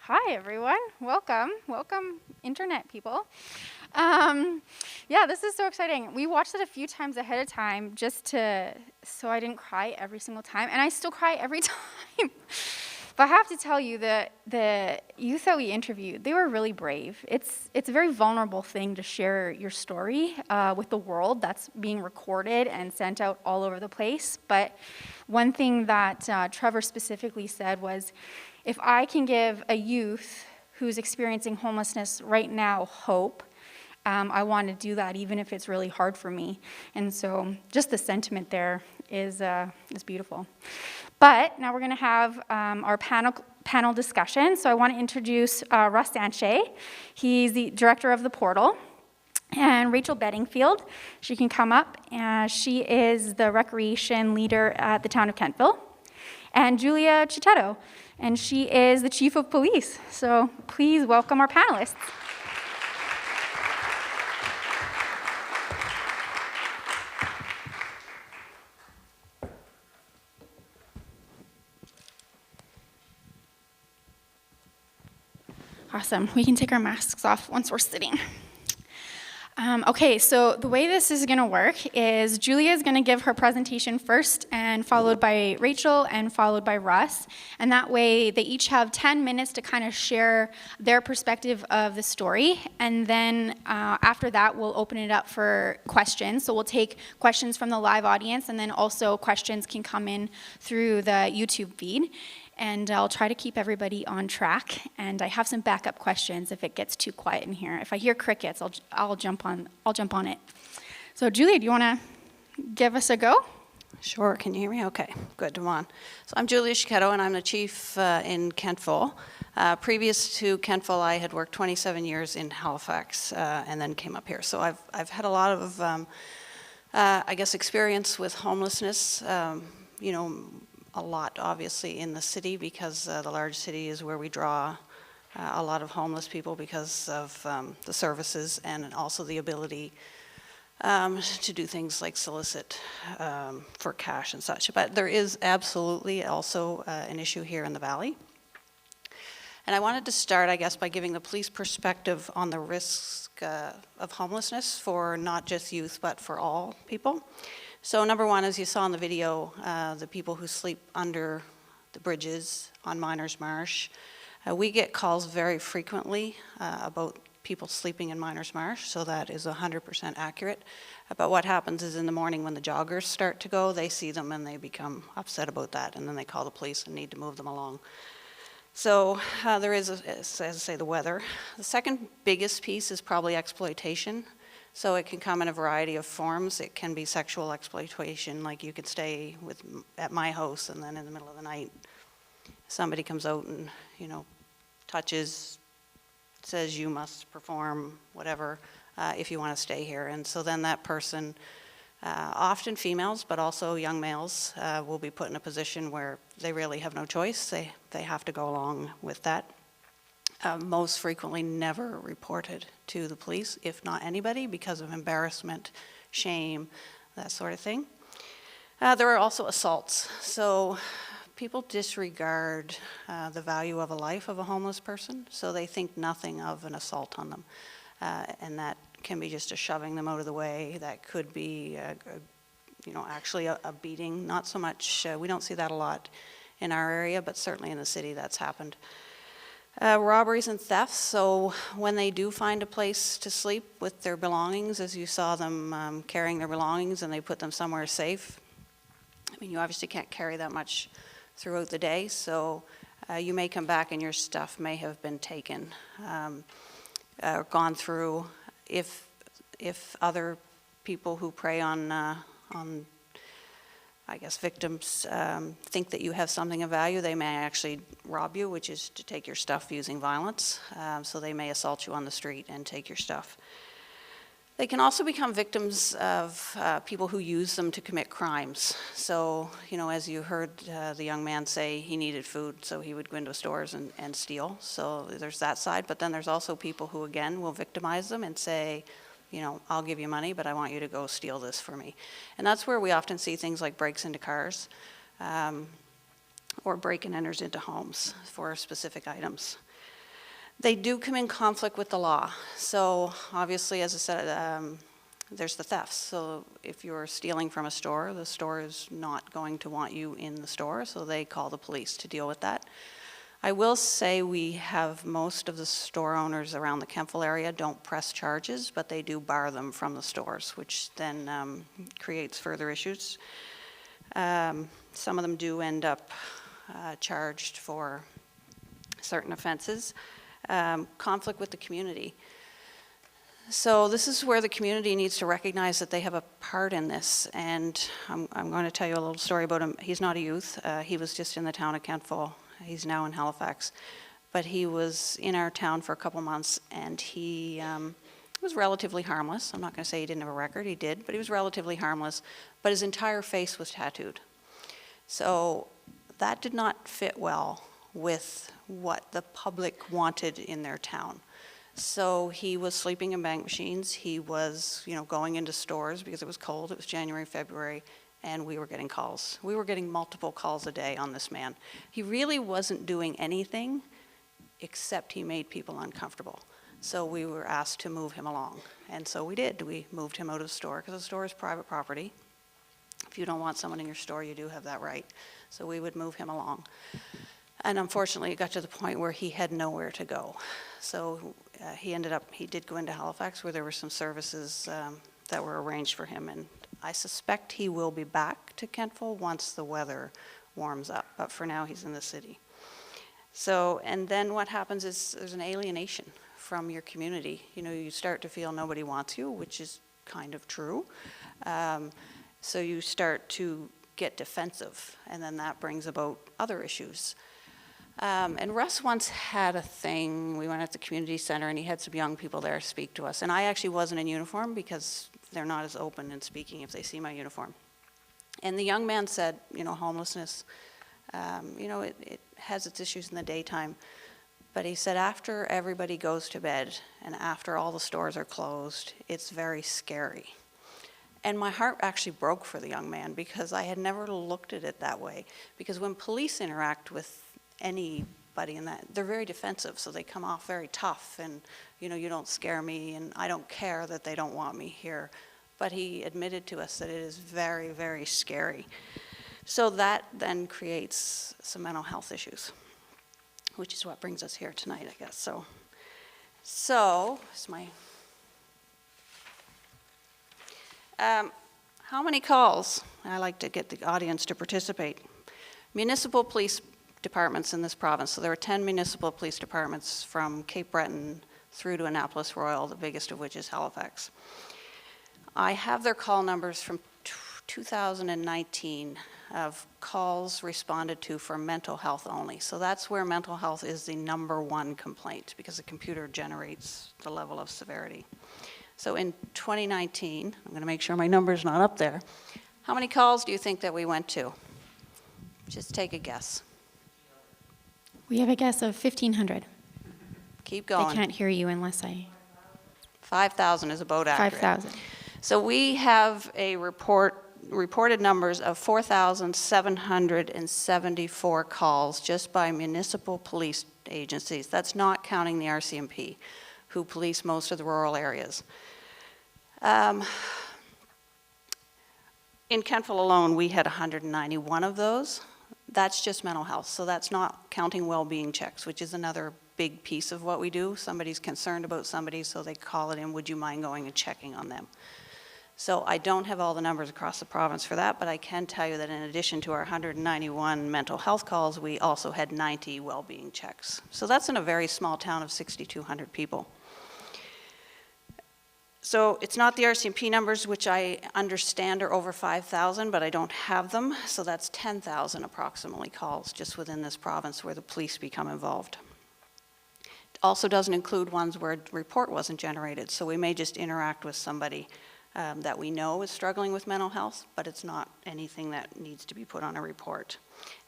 Hi, everyone. Welcome, internet people. Yeah, this is so exciting. We watched it a few times ahead of time so I didn't cry every single time, and I still cry every time. But I have to tell you that the youth that we interviewed, they were really brave. It's a very vulnerable thing to share your story with the world that's being recorded and sent out all over the place. But one thing that Trevor specifically said was, if I can give a youth who's experiencing homelessness right now hope, I want to do that even if it's really hard for me. And so just the sentiment there is beautiful. But now we're going to have our panel discussion. So I want to introduce Russ Sanche. He's the director of the portal. And Rachel Bedingfield, she can come up. She is the recreation leader at the town of Kentville. And Julia Cecchetto, and she is the chief of police. So please welcome our panelists. Awesome. We can take our masks off once we're sitting. Okay, so the way this is going to work is Julia is going to give her presentation first, and followed by Rachel, and followed by Russ. And that way, they each have 10 minutes to kind of share their perspective of the story. And then after that, we'll open it up for questions. So we'll take questions from the live audience, and then also questions can come in through the YouTube feed. And I'll try to keep everybody on track. And I have some backup questions if it gets too quiet in here. If I hear crickets, I'll jump on it. So Julia, do you want to give us a go? Sure. Can you hear me? Okay. Good. Come on. So I'm Julia Cecchetto, and I'm the chief in Kentville. Previous to Kentville, I had worked 27 years in Halifax and then came up here. So I've had a lot of, experience with homelessness. A lot, obviously, in the city, because the large city is where we draw a lot of homeless people because of the services and also the ability to do things like solicit for cash and such. But there is absolutely also an issue here in the Valley. And I wanted to start, I guess, by giving the police perspective on the risk of homelessness for not just youth, but for all people. So number one, as you saw in the video, the people who sleep under the bridges on Miners Marsh, we get calls very frequently about people sleeping in Miners Marsh, so that is 100% accurate. But what happens is in the morning when the joggers start to go, they see them and they become upset about that, and then they call the police and need to move them along. So there is, as I say, the weather. The second biggest piece is probably exploitation. So it can come in a variety of forms. It can be sexual exploitation, like you could stay at my house, and then in the middle of the night, somebody comes out and, touches, says you must perform whatever if you want to stay here. And so then that person, often females, but also young males, will be put in a position where they really have no choice. They have to go along with that. Most frequently never reported to the police, if not anybody, because of embarrassment, shame, that sort of thing. There are also assaults. So people disregard the value of a life of a homeless person, so they think nothing of an assault on them. And that can be just a shoving them out of the way. That could be, actually a beating. Not so much, we don't see that a lot in our area, but certainly in the city that's happened. Robberies and thefts, so when they do find a place to sleep with their belongings, as you saw them carrying their belongings and they put them somewhere safe. I mean, you obviously can't carry that much throughout the day, so you may come back and your stuff may have been taken, gone through. If other people who prey on victims think that you have something of value, they may actually rob you, which is to take your stuff using violence. So they may assault you on the street and take your stuff. They can also become victims of people who use them to commit crimes. So, as you heard the young man say, he needed food, so he would go into stores and steal. So there's that side, but then there's also people who, again, will victimize them and say, I'll give you money, but I want you to go steal this for me. And that's where we often see things like breaks into cars. or break and enters into homes for specific items. They do come in conflict with the law. So obviously, as I said, there's the thefts. So if you're stealing from a store, the store is not going to want you in the store, so they call the police to deal with that. I will say we have most of the store owners around the Kentville area don't press charges, but they do bar them from the stores, which then creates further issues. Some of them do end up charged for certain offenses. Conflict with the community. So this is where the community needs to recognize that they have a part in this, and I'm going to tell you a little story about him. He's not a youth. He was just in the town of Kentville. He's now in Halifax. But he was in our town for a couple months, and he was relatively harmless. I'm not going to say he didn't have a record. He did, but he was relatively harmless. But his entire face was tattooed. So that did not fit well with what the public wanted in their town. So he was sleeping in bank machines. He was, going into stores because it was cold. It was January, February, and we were getting calls. We were getting multiple calls a day on this man. He really wasn't doing anything except he made people uncomfortable. So we were asked to move him along. And so we did. We moved him out of the store because the store is private property. If you don't want someone in your store, you do have that right. So we would move him along. And unfortunately, it got to the point where he had nowhere to go. So he did go into Halifax where there were some services that were arranged for him. And I suspect he will be back to Kentville once the weather warms up. But for now, he's in the city. So, and then what happens is there's an alienation from your community. You start to feel nobody wants you, which is kind of true. So you start to get defensive, and then that brings about other issues. And Russ once had a thing. We went at the community center, and he had some young people there speak to us. And I actually wasn't in uniform because they're not as open in speaking if they see my uniform. And the young man said, homelessness, it has its issues in the daytime. But he said after everybody goes to bed and after all the stores are closed, it's very scary. And my heart actually broke for the young man because I had never looked at it that way. Because when police interact with anybody in that, they're very defensive, so they come off very tough and, you don't scare me and I don't care that they don't want me here. But he admitted to us that it is very, very scary. So that then creates some mental health issues, which is what brings us here tonight, I guess. So it's my... how many calls? I like to get the audience to participate. Municipal police departments in this province. So there are 10 municipal police departments from Cape Breton through to Annapolis Royal, the biggest of which is Halifax. I have their call numbers from 2019 of calls responded to for mental health only. So that's where mental health is the #1 complaint because the computer generates the level of severity. So in 2019, I'm going to make sure my number's not up there. How many calls do you think that we went to? Just take a guess. We have a guess of 1,500. Keep going. I can't hear you unless I... 5,000 is about accurate. 5,000. So we have a reported numbers of 4,774 calls just by municipal police agencies. That's not counting the RCMP, who police most of the rural areas. In Kentville alone, we had 191 of those. That's just mental health, so that's not counting well-being checks, which is another big piece of what we do. Somebody's concerned about somebody, so they call it in, would you mind going and checking on them? So I don't have all the numbers across the province for that, but I can tell you that in addition to our 191 mental health calls, we also had 90 well-being checks. So that's in a very small town of 6,200 people. So it's not the RCMP numbers, which I understand are over 5,000, but I don't have them. So that's 10,000 approximately calls just within this province where the police become involved. It also doesn't include ones where a report wasn't generated. So we may just interact with somebody that we know is struggling with mental health, but it's not anything that needs to be put on a report.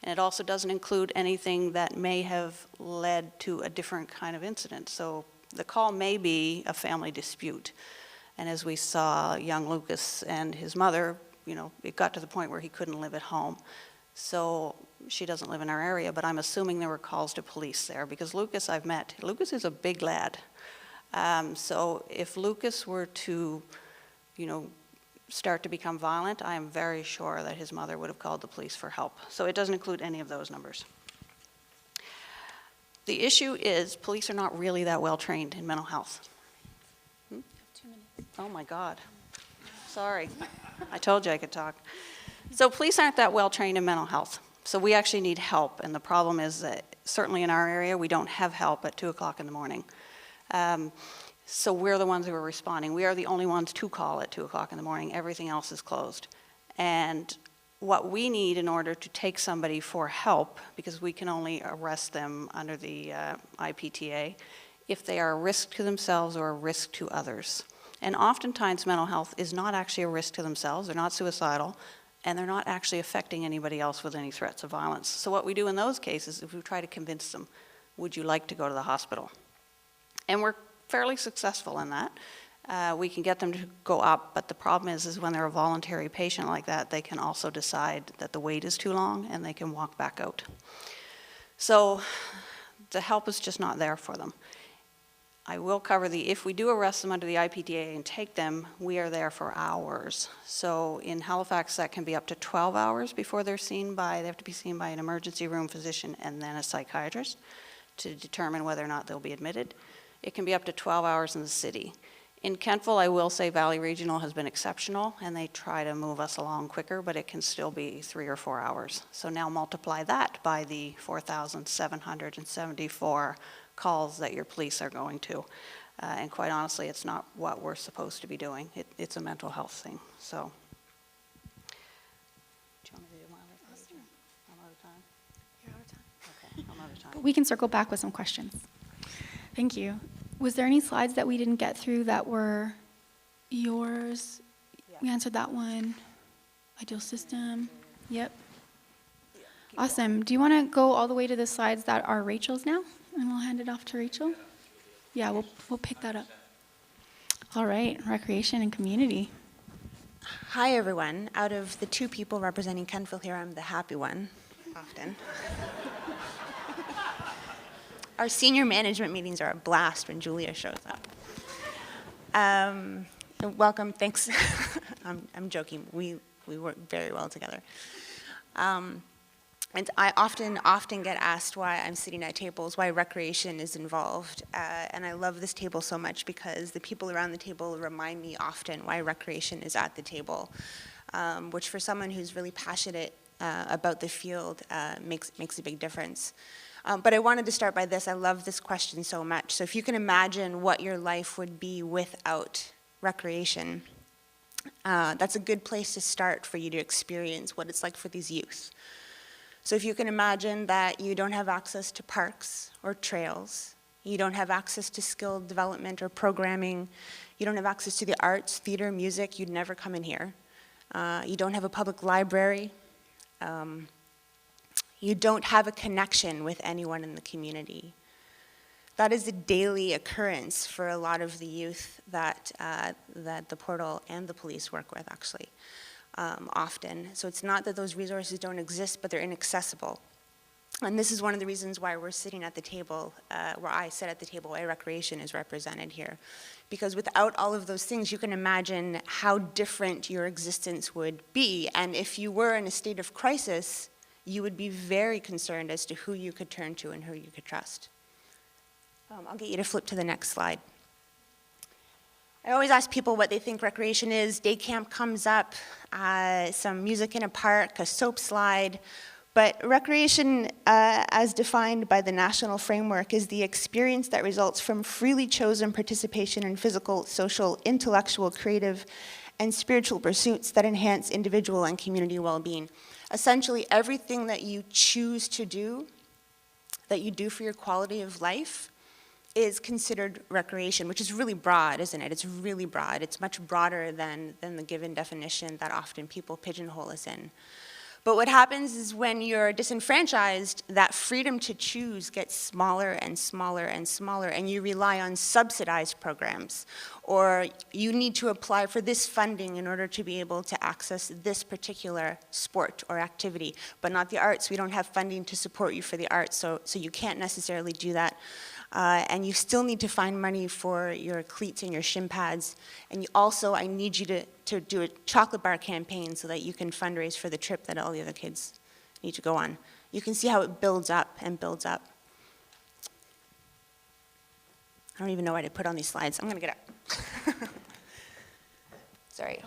And it also doesn't include anything that may have led to a different kind of incident. So the call may be a family dispute. And as we saw young Lucas and his mother, it got to the point where he couldn't live at home. So she doesn't live in our area, but I'm assuming there were calls to police there, because Lucas I've met. Lucas is a big lad. So if Lucas were to, start to become violent, I am very sure that his mother would have called the police for help. So it doesn't include any of those numbers. The issue is police are not really that well trained in mental health. Oh my God. Sorry. I told you I could talk. So police aren't that well trained in mental health. So we actually need help. And the problem is that certainly in our area, we don't have help at 2 o'clock in the morning. So we're the ones who are responding. We are the only ones to call at 2 o'clock in the morning. Everything else is closed. And what we need in order to take somebody for help, because we can only arrest them under the IPTA, if they are a risk to themselves or a risk to others. And oftentimes mental health is not actually a risk to themselves, they're not suicidal, and they're not actually affecting anybody else with any threats of violence. So what we do in those cases is we try to convince them, would you like to go to the hospital? And we're fairly successful in that. We can get them to go up, but the problem is when they're a voluntary patient like that, they can also decide that the wait is too long and they can walk back out. So the help is just not there for them. I will cover if we do arrest them under the IPTA and take them, we are there for hours. So in Halifax, that can be up to 12 hours before they have to be seen by an emergency room physician and then a psychiatrist to determine whether or not they'll be admitted. It can be up to 12 hours in the city. In Kentville, I will say Valley Regional has been exceptional, and they try to move us along quicker, but it can still be 3 or 4 hours. So now multiply that by the 4,774 calls that your police are going to. And quite honestly, it's not what we're supposed to be doing. It's a mental health thing. So, do you want me to do my other page? I'm out of time? You're out of time. Okay, I'm out of time. But we can circle back with some questions. Thank you. Was there any slides that we didn't get through that were yours? Yeah. We answered that one. Ideal system. Yep. Awesome. Do you want to go all the way to the slides that are Rachel's now? And we'll hand it off to Rachel. Yeah, we'll pick that up. All right, recreation and community. Hi, everyone. Out of the 2 people representing Kentville here, I'm the happy one, often. Our senior management meetings are a blast when Julia shows up. Welcome, thanks. I'm joking. We work very well together. And I often get asked why I'm sitting at tables, why recreation is involved. And I love this table so much because the people around the table remind me often why recreation is at the table, which for someone who's really passionate about the field makes a big difference. But I wanted to start by this. I love this question so much. So if you can imagine what your life would be without recreation, that's a good place to start for you to experience what it's like for these youth. So if you can imagine that you don't have access to parks or trails, you don't have access to skill development or programming, you don't have access to the arts, theater, music, you'd never come in here. You don't have a public library. You don't have a connection with anyone in the community. That is a daily occurrence for a lot of the youth that the portal and the police work with, actually. Often. So it's not that those resources don't exist, but they're inaccessible. And this is one of the reasons why we're sitting at the table, where I sit at the table, why recreation is represented here. Because without all of those things, you can imagine how different your existence would be. And if you were in a state of crisis, you would be very concerned as to who you could turn to and who you could trust. I'll get you to flip to the next slide. I always ask people what they think recreation is. Day camp comes up, some music in a park, a soap slide. But recreation, as defined by the national framework, is the experience that results from freely chosen participation in physical, social, intellectual, creative, and spiritual pursuits that enhance individual and community well-being. Essentially, everything that you choose to do, that you do for your quality of life, is considered recreation, which is really broad, isn't it? It's really broad. It's much broader than the given definition that often people pigeonhole us in. But what happens is when you're disenfranchised, that freedom to choose gets smaller and smaller and smaller, and you rely on subsidized programs, or you need to apply for this funding in order to be able to access this particular sport or activity, but not the arts. We don't have funding to support you for the arts, so you can't necessarily do that. And you still need to find money for your cleats and your shin pads. And you also, I need you to do a chocolate bar campaign so that you can fundraise for the trip that all the other kids need to go on. You can see how it builds up and builds up. I don't even know what I put on these slides. I'm gonna get up. Sorry.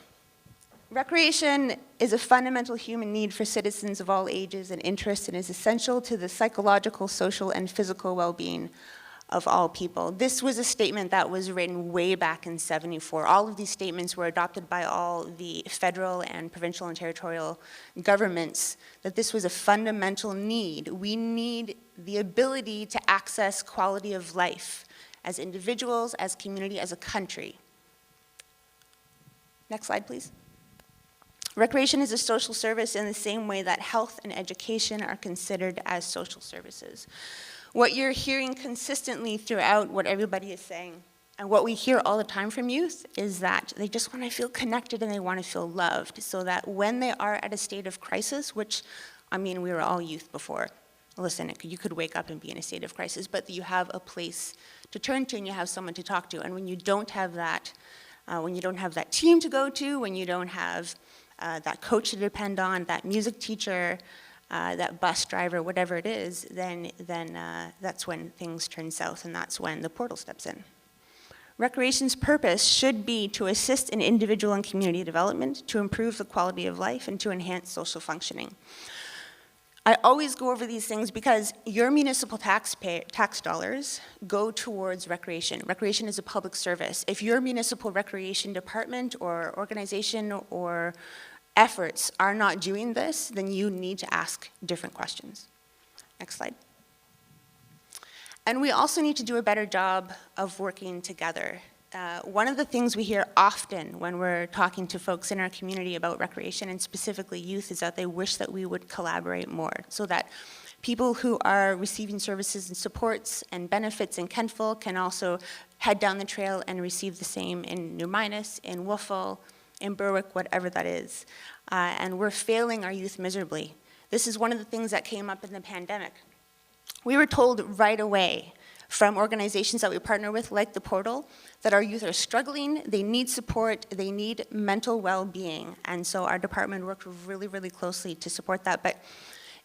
Recreation is a fundamental human need for citizens of all ages and interests, and is essential to the psychological, social, and physical well-being of all people. This was a statement that was written way back in '74. All of these statements were adopted by all the federal and provincial and territorial governments, that this was a fundamental need. We need the ability to access quality of life as individuals, as community, as a country. Next slide, please. Recreation is a social service in the same way that health and education are considered as social services. What you're hearing consistently throughout what everybody is saying, and what we hear all the time from youth, is that they just want to feel connected and they want to feel loved, so that when they are at a state of crisis, which, I mean, we were all youth before. Listen, you could wake up and be in a state of crisis, but you have a place to turn to and you have someone to talk to. And when you don't have that, when you don't have that team to go to, when you don't have that coach to depend on, that music teacher, that bus driver, whatever it is, then that's when things turn south, and that's when the portal steps in. Recreation's purpose should be to assist in individual and community development, to improve the quality of life, and to enhance social functioning. I always go over these things because your municipal tax dollars go towards recreation. Recreation is a public service. If your municipal recreation department or organization or efforts are not doing this, then you need to ask different questions. Next slide. And we also need to do a better job of working together. One of the things we hear often when we're talking to folks in our community about recreation, and specifically youth, is that they wish that we would collaborate more, so that people who are receiving services and supports and benefits in Kentville can also head down the trail and receive the same in New Minas, in Wolfville, in Berwick, whatever that is. And we're failing our youth miserably. This is one of the things that came up in the pandemic. We were told right away from organizations that we partner with, like the Portal, that our youth are struggling, they need support, they need mental well-being. And so our department worked really, really closely to support that. But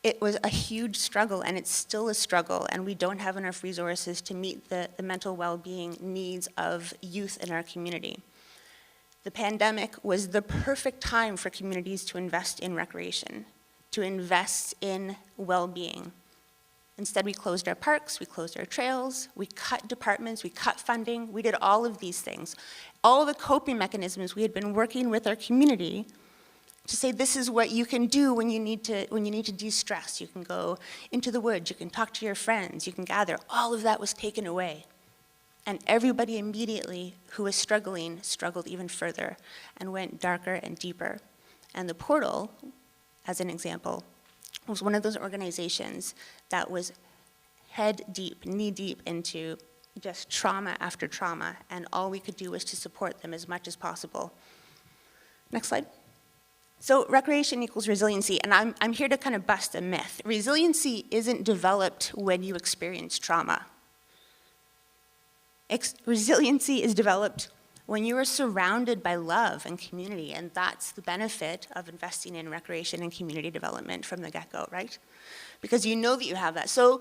it was a huge struggle, and it's still a struggle, and we don't have enough resources to meet the mental well-being needs of youth in our community. The pandemic was the perfect time for communities to invest in recreation, to invest in well-being. Instead, we closed our parks, we closed our trails, we cut departments, we cut funding, we did all of these things. All the coping mechanisms we had been working with our community to say, this is what you can do when you need to de-stress. You can go into the woods, you can talk to your friends, you can gather. All of that was taken away. And everybody immediately who was struggling struggled even further and went darker and deeper. And the Portal, as an example, was one of those organizations that was head deep, knee deep into just trauma after trauma, and all we could do was to support them as much as possible. Next slide. So recreation equals resiliency, and I'm here to kind of bust a myth. Resiliency isn't developed when you experience trauma. Resiliency is developed when you are surrounded by love and community, and that's the benefit of investing in recreation and community development from the get-go, right? Because you know that you have that. So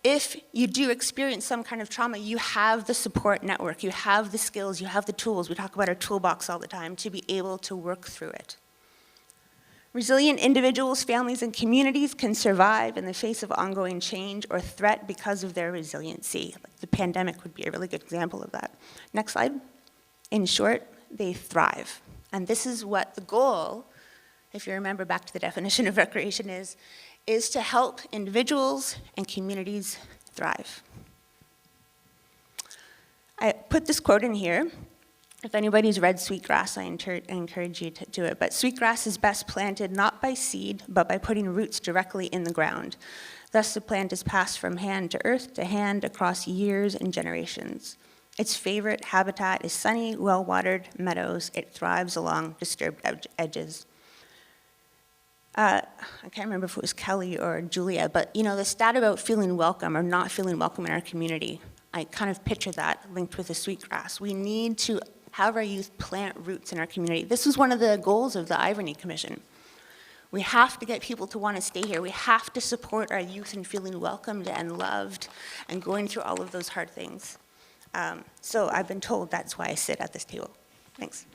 if you do experience some kind of trauma, you have the support network, you have the skills, you have the tools. We talk about our toolbox all the time to be able to work through it. Resilient individuals, families, and communities can survive in the face of ongoing change or threat because of their resiliency. The pandemic would be a really good example of that. Next slide. In short, they thrive. And this is what the goal, if you remember back to the definition of recreation, is to help individuals and communities thrive. I put this quote in here If anybody's read Sweetgrass, I encourage you to do it. But sweetgrass is best planted not by seed, but by putting roots directly in the ground. Thus, the plant is passed from hand to earth to hand across years and generations. Its favorite habitat is sunny, well-watered meadows. It thrives along disturbed edges. I can't remember if it was Kelly or Julia, but the stat about feeling welcome or not feeling welcome in our community, I kind of picture that linked with the sweetgrass. We need to have our youth plant roots in our community. This was one of the goals of the Irony Commission. We have to get people to want to stay here. We have to support our youth in feeling welcomed and loved and going through all of those hard things. So I've been told that's why I sit at this table. Thanks.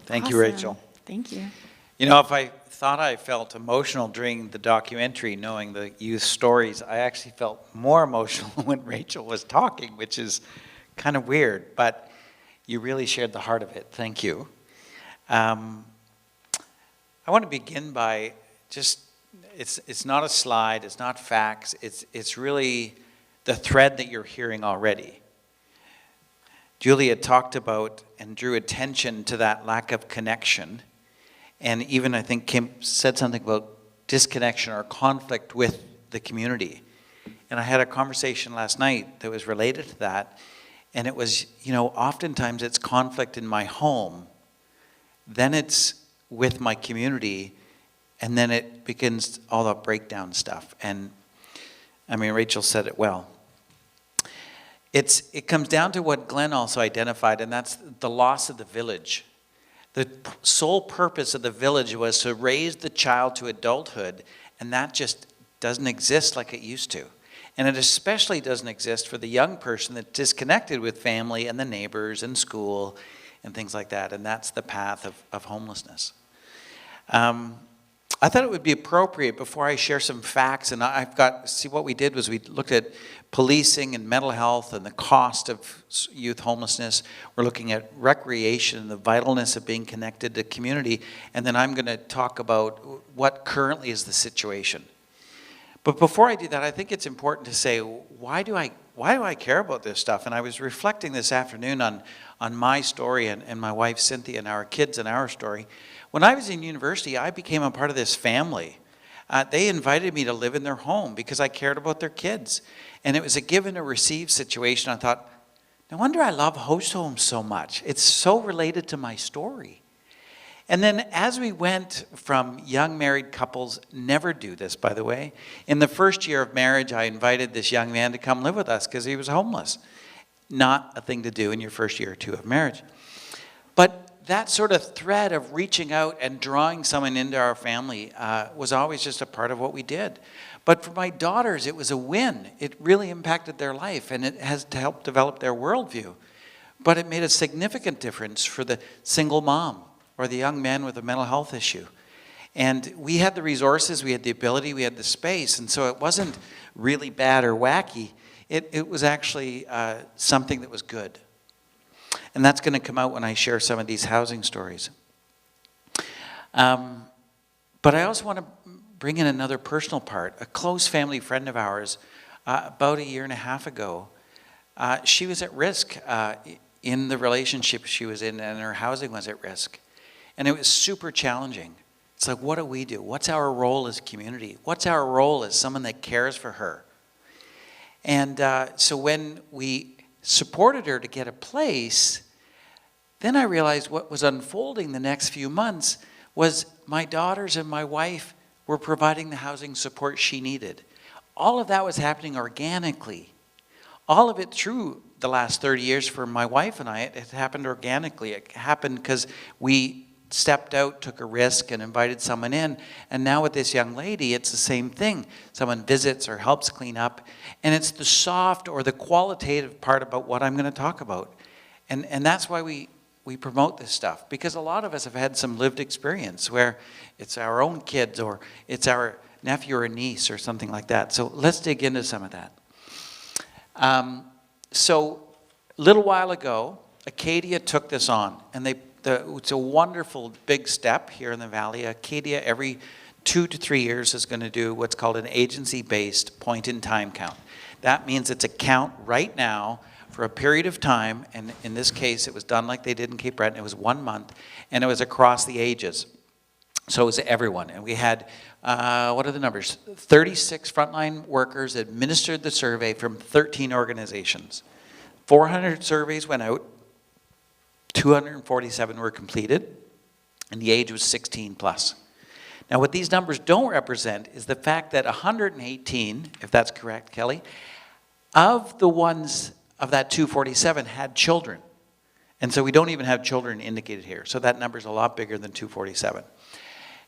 Thank you, Awesome. Rachel. Thank you. If I thought I felt emotional during the documentary, knowing the youth stories, I actually felt more emotional when Rachel was talking, which is kind of weird, but you really shared the heart of it. Thank you. I want to begin by just, it's not a slide, it's not facts, it's really the thread that you're hearing already. Julia talked about and drew attention to that lack of connection. And even I think Kim said something about disconnection or conflict with the community. And I had a conversation last night that was related to that. And it was, oftentimes it's conflict in my home, then it's with my community, and then it begins all the breakdown stuff. And Rachel said it well. It comes down to what Glenn also identified, and that's the loss of the village. The sole purpose of the village was to raise the child to adulthood, and that just doesn't exist like it used to. And it especially doesn't exist for the young person that's disconnected with family and the neighbors and school and things like that, and that's the path of homelessness. I thought it would be appropriate before I share some facts, and what we did was we looked at policing and mental health and the cost of youth homelessness. We're looking at recreation and the vitalness of being connected to community, and then I'm going to talk about what currently is the situation. But before I do that, I think it's important to say, why do I care about this stuff? And I was reflecting this afternoon on my story and my wife Cynthia and our kids and our story. When I was in university, I became a part of this family. They invited me to live in their home because I cared about their kids. And it was a give and a receive situation. I thought, no wonder I love host homes so much. It's so related to my story. And then as we went from young married couples, never do this, by the way. In the first year of marriage, I invited this young man to come live with us because he was homeless. Not a thing to do in your first year or two of marriage. But that sort of thread of reaching out and drawing someone into our family was always just a part of what we did. But for my daughters, it was a win. It really impacted their life, and it has to help develop their worldview. But it made a significant difference for the single mom or the young man with a mental health issue. And we had the resources, we had the ability, we had the space, and so it wasn't really bad or wacky. It was actually something that was good. And that's going to come out when I share some of these housing stories. But I also want to bring in another personal part. A close family friend of ours, about a year and a half ago, she was at risk in the relationship she was in, and her housing was at risk. And it was super challenging. It's like, what do we do? What's our role as a community? What's our role as someone that cares for her? And so when we supported her to get a place, then I realized what was unfolding the next few months was my daughters and my wife were providing the housing support she needed. All of that was happening organically. All of it through the last 30 years for my wife and I, it happened organically. It happened because we stepped out, took a risk, and invited someone in. And now with this young lady, it's the same thing. Someone visits or helps clean up. And it's the soft or the qualitative part about what I'm going to talk about. And that's why we promote this stuff. Because a lot of us have had some lived experience where it's our own kids or it's our nephew or niece or something like that. So let's dig into some of that. So a little while ago, Acadia took this on. And it's a wonderful big step here in the Valley. Acadia every 2 to 3 years is going to do what's called an agency-based point-in-time count. That means it's a count right now for a period of time, and in this case, it was done like they did in Cape Breton. It was 1 month, and it was across the ages. So it was everyone. And we had, what are the numbers? 36 frontline workers administered the survey from 13 organizations. 400 surveys went out, 247 were completed, and the age was 16 plus. Now, what these numbers don't represent is the fact that 118, if that's correct, Kelly, of the ones of that 247 had children. And so we don't even have children indicated here. So that number is a lot bigger than 247.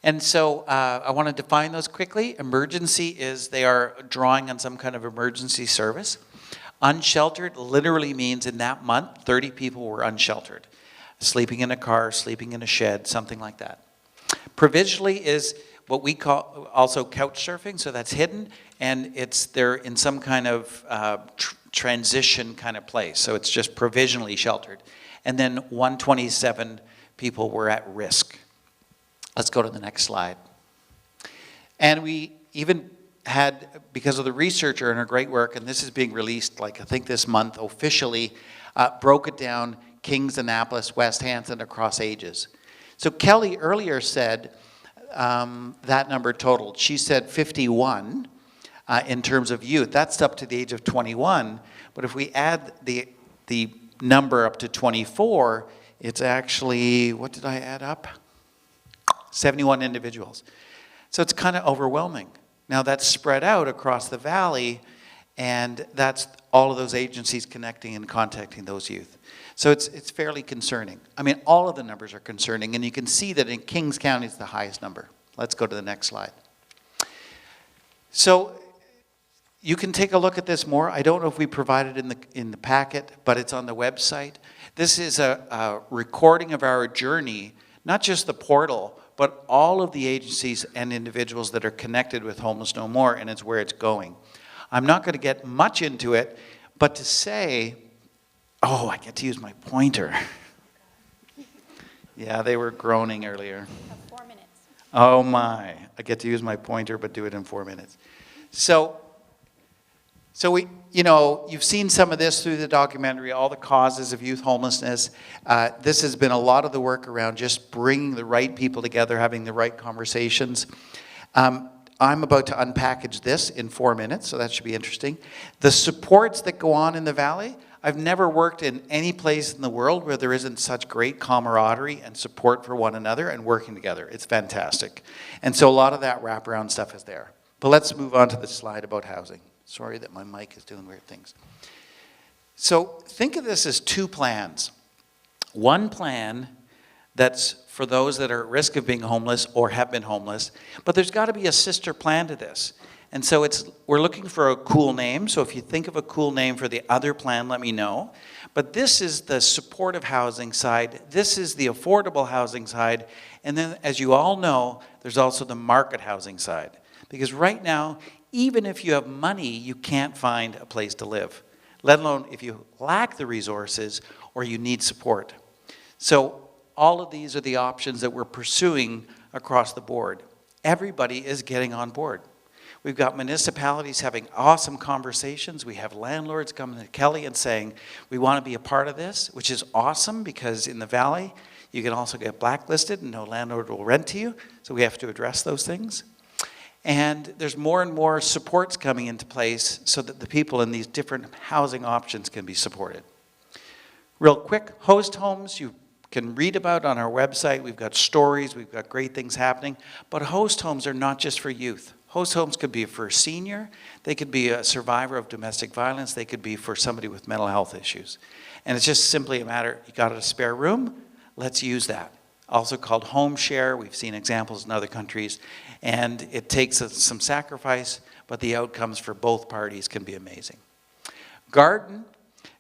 And so I want to define those quickly. Emergency is they are drawing on some kind of emergency service. Unsheltered literally means in that month, 30 people were unsheltered. Sleeping in a car, sleeping in a shed, something like that. Provisionally is what we call also couch surfing, so that's hidden, and they're in some kind of transition kind of place, so it's just provisionally sheltered. And then 127 people were at risk. Let's go to the next slide. And we even had, because of the researcher and her great work, and this is being released like I think this month officially, broke it down, Kings, Annapolis, West Hampton, across ages. So Kelly earlier said that number totaled. She said 51 in terms of youth. That's up to the age of 21. But if we add the number up to 24, it's actually, what did I add up? 71 individuals. So it's kind of overwhelming. Now that's spread out across the valley, and that's all of those agencies connecting and contacting those youth. So it's fairly concerning. I mean, all of the numbers are concerning, and you can see that in Kings County it's the highest number. Let's go to the next slide. So you can take a look at this more. I don't know if we provided it in the packet, but it's on the website. This is a recording of our journey, not just the portal, but all of the agencies and individuals that are connected with Homeless No More, and it's where it's going. I'm not going to get much into it, but to say, oh, I get to use my pointer. Yeah, they were groaning earlier. 4 minutes. Oh my, I get to use my pointer, but do it in 4 minutes. So we, you've seen some of this through the documentary, all the causes of youth homelessness. This has been a lot of the work around just bringing the right people together, having the right conversations. I'm about to unpackage this in 4 minutes, so that should be interesting. The supports that go on in the valley, I've never worked in any place in the world where there isn't such great camaraderie and support for one another and working together. It's fantastic. And so a lot of that wraparound stuff is there. But let's move on to the slide about housing. Sorry that my mic is doing weird things. So think of this as two plans. One plan that's for those that are at risk of being homeless or have been homeless, but there's got to be a sister plan to this. And so we're looking for a cool name, so if you think of a cool name for the other plan, let me know. But this is the supportive housing side, this is the affordable housing side, and then as you all know, there's also the market housing side. Because right now, even if you have money, you can't find a place to live, let alone if you lack the resources or you need support. So all of these are the options that we're pursuing across the board. Everybody is getting on board. We've got municipalities having awesome conversations. We have landlords coming to Kelly and saying, we want to be a part of this, which is awesome because in the valley, you can also get blacklisted and no landlord will rent to you. So we have to address those things. And there's more and more supports coming into place so that the people in these different housing options can be supported. Real quick, host homes, you can read about on our website. We've got stories, we've got great things happening. But host homes are not just for youth. Host homes could be for a senior, they could be a survivor of domestic violence, they could be for somebody with mental health issues. And it's just simply a matter, you got a spare room, let's use that. Also called home share, we've seen examples in other countries, and it takes some sacrifice, but the outcomes for both parties can be amazing. Garden,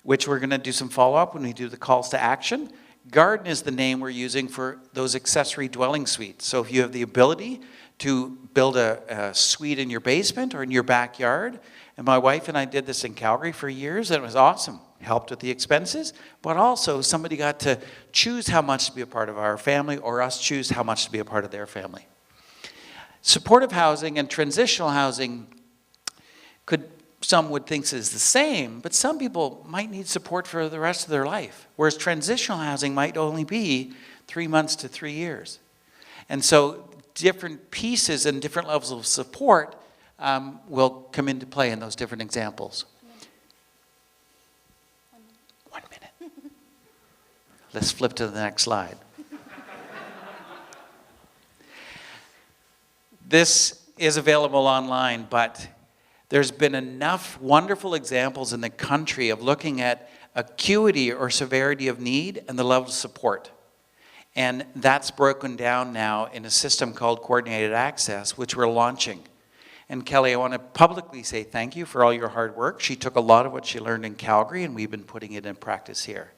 which we're gonna do some follow-up when we do the calls to action. Garden is the name we're using for those accessory dwelling suites. So if you have the ability to build a suite in your basement or in your backyard. And my wife and I did this in Calgary for years, and it was awesome. Helped with the expenses, but also somebody got to choose how much to be a part of our family or us choose how much to be a part of their family. Supportive housing and transitional housing could some would think is the same, but some people might need support for the rest of their life, whereas transitional housing might only be 3 months to 3 years. And so different pieces and different levels of support will come into play in those different examples. 1 minute. Let's flip to the next slide. This is available online, but there's been enough wonderful examples in the country of looking at acuity or severity of need and the level of support. And that's broken down now in a system called Coordinated Access, which we're launching. And Kelly, I want to publicly say thank you for all your hard work. She took a lot of what she learned in Calgary, and we've been putting it in practice here.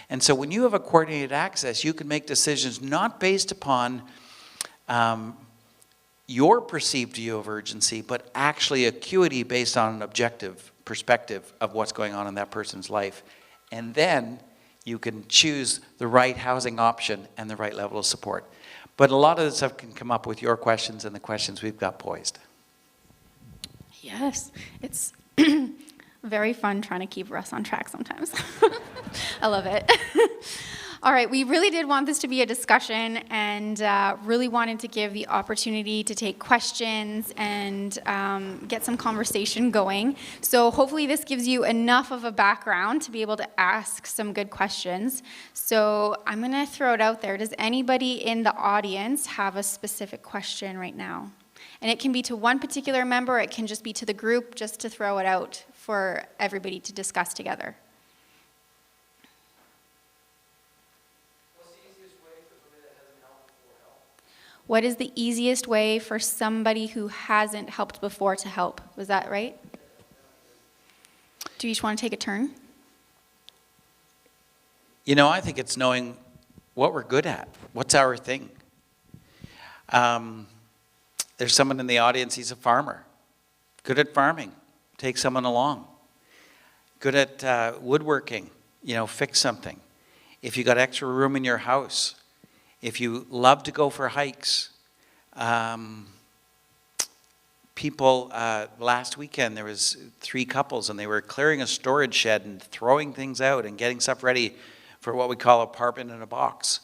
And so when you have a coordinated access, you can make decisions not based upon your perceived view of urgency, but actually acuity based on an objective perspective of what's going on in that person's life. And then you can choose the right housing option and the right level of support. But a lot of this stuff can come up with your questions and the questions we've got poised. Yes, it's very fun trying to keep Russ on track sometimes. I love it. All right, we really did want this to be a discussion and really wanted to give the opportunity to take questions and get some conversation going. So hopefully this gives you enough of a background to be able to ask some good questions. So I'm going to throw it out there. Does anybody in the audience have a specific question right now? And it can be to one particular member, or it can just be to the group, just to throw it out for everybody to discuss together. What is the easiest way for somebody who hasn't helped before to help? Was that right? Do you each want to take a turn? You know, I think it's knowing what we're good at. What's our thing? There's someone in the audience, he's a farmer. Good at farming. Take someone along. Good at woodworking. You know, fix something. If you got extra room in your house, if you love to go for hikes, people, last weekend there was 3 couples and they were clearing a storage shed and throwing things out and getting stuff ready for what we call apartment in a box.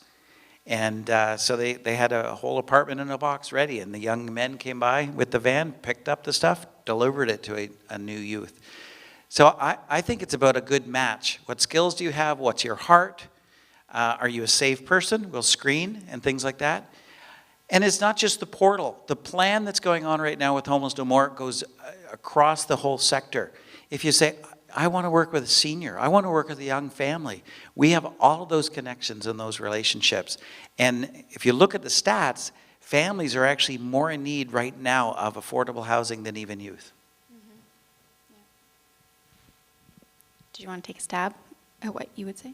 And so they had a whole apartment in a box ready, and the young men came by with the van, picked up the stuff, delivered it to a new youth. So I think it's about a good match. What skills do you have? What's your heart? Are you a safe person? We'll screen and things like that. And it's not just the portal. The plan that's going on right now with Homeless No More goes across the whole sector. If you say, I want to work with a senior, I want to work with a young family, we have all of those connections and those relationships. And if you look at the stats, families are actually more in need right now of affordable housing than even youth. Mm-hmm. Yeah. Do you want to take a stab at what you would say?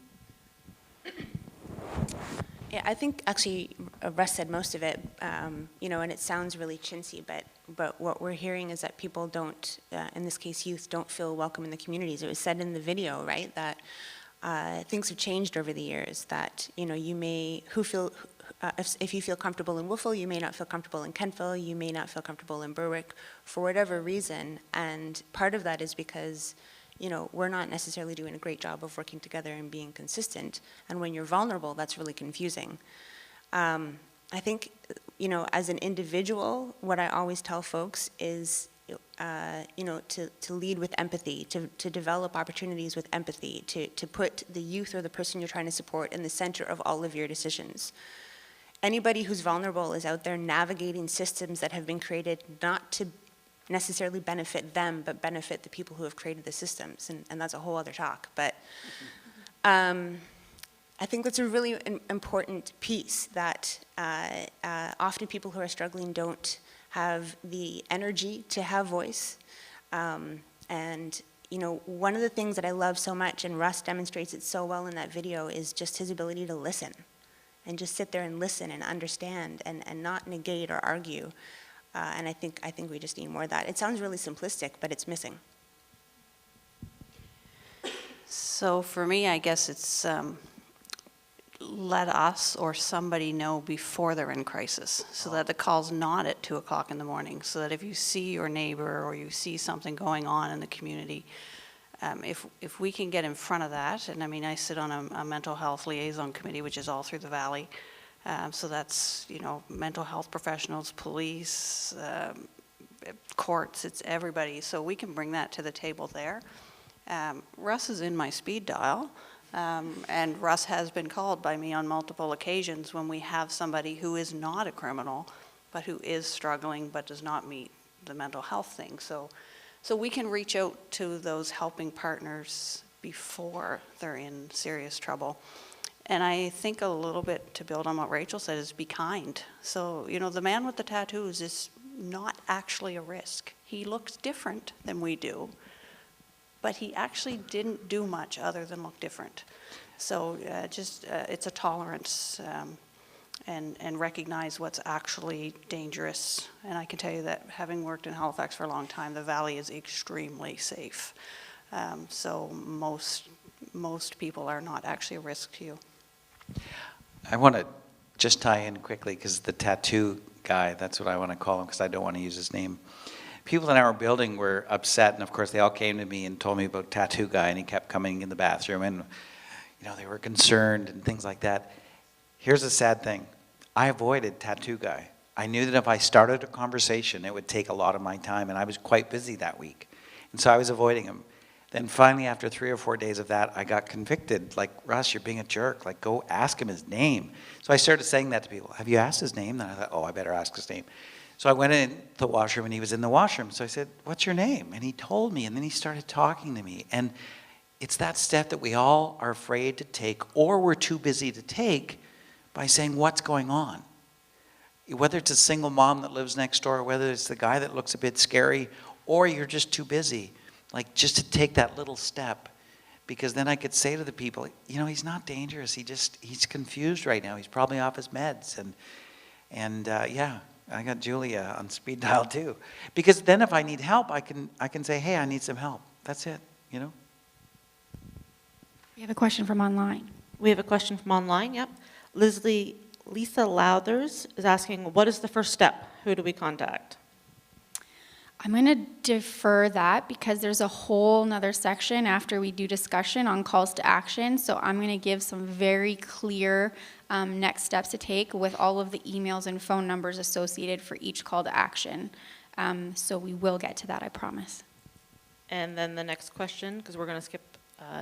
Yeah, I think actually Russ said most of it, you know, and it sounds really chintzy, but what we're hearing is that people don't, in this case youth, don't feel welcome in the communities. It was said in the video, right, that things have changed over the years, that, you know, you may, if you feel comfortable in Wolfville, you may not feel comfortable in Kentville, you may not feel comfortable in Berwick, for whatever reason, and part of that is because, you know, we're not necessarily doing a great job of working together and being consistent. And when you're vulnerable, that's really confusing. I think, you know, as an individual, what I always tell folks is, you know, to lead with empathy, to develop opportunities with empathy, to put the youth or the person you're trying to support in the center of all of your decisions. Anybody who's vulnerable is out there navigating systems that have been created not to necessarily benefit them, but benefit the people who have created the systems, and that's a whole other talk. But I think that's a really important piece, that often people who are struggling don't have the energy to have voice. And you know, one of the things that I love so much, and Russ demonstrates it so well in that video, is just his ability to listen, and just sit there and listen and understand, and not negate or argue. And I think we just need more of that. It sounds really simplistic, but it's missing. So for me, I guess it's let us or somebody know before they're in crisis, so that the call's not at 2 o'clock in the morning, so that if you see your neighbor or you see something going on in the community, if we can get in front of that, and I mean, I sit on a mental health liaison committee, which is all through the valley, so that's, you know, mental health professionals, police, courts, it's everybody, so we can bring that to the table there. Russ is in my speed dial. And Russ has been called by me on multiple occasions when we have somebody who is not a criminal, but who is struggling but does not meet the mental health thing. So we can reach out to those helping partners before they're in serious trouble. And I think a little bit to build on what Rachel said is be kind. So, you know, the man with the tattoos is not actually a risk. He looks different than we do, but he actually didn't do much other than look different. So it's a tolerance and recognize what's actually dangerous. And I can tell you that having worked in Halifax for a long time, the Valley is extremely safe. So most people are not actually a risk to you. I want to just tie in quickly, because the tattoo guy, that's what I want to call him, because I don't want to use his name. People in our building were upset, and of course they all came to me and told me about tattoo guy, and he kept coming in the bathroom, and you know, they were concerned and things like that. Here's the sad thing. I avoided tattoo guy. I knew that if I started a conversation, it would take a lot of my time, and I was quite busy that week. And so I was avoiding him. Then finally, after 3 or 4 days of that, I got convicted. Like, Russ, you're being a jerk. Like, go ask him his name. So I started saying that to people. Have you asked his name? Then I thought, oh, I better ask his name. So I went in the washroom, and he was in the washroom. So I said, what's your name? And he told me, and then he started talking to me. And it's that step that we all are afraid to take, or we're too busy to take, by saying, what's going on? Whether it's a single mom that lives next door, whether it's the guy that looks a bit scary, or you're just too busy, like just to take that little step. Because then I could say to the people, you know, he's not dangerous. He's confused right now. He's probably off his meds. And yeah, I got Julia on speed dial too. Because then if I need help, I can say, hey, I need some help. That's it, you know? We have a question from online. We have a question from online, yep. Lisa Lowthers is asking, what is the first step? Who do we contact? I'm going to defer that because there's a whole nother section after we do discussion on calls to action. So I'm going to give some very clear next steps to take with all of the emails and phone numbers associated for each call to action. So we will get to that, I promise. And then the next question, because we're going to skip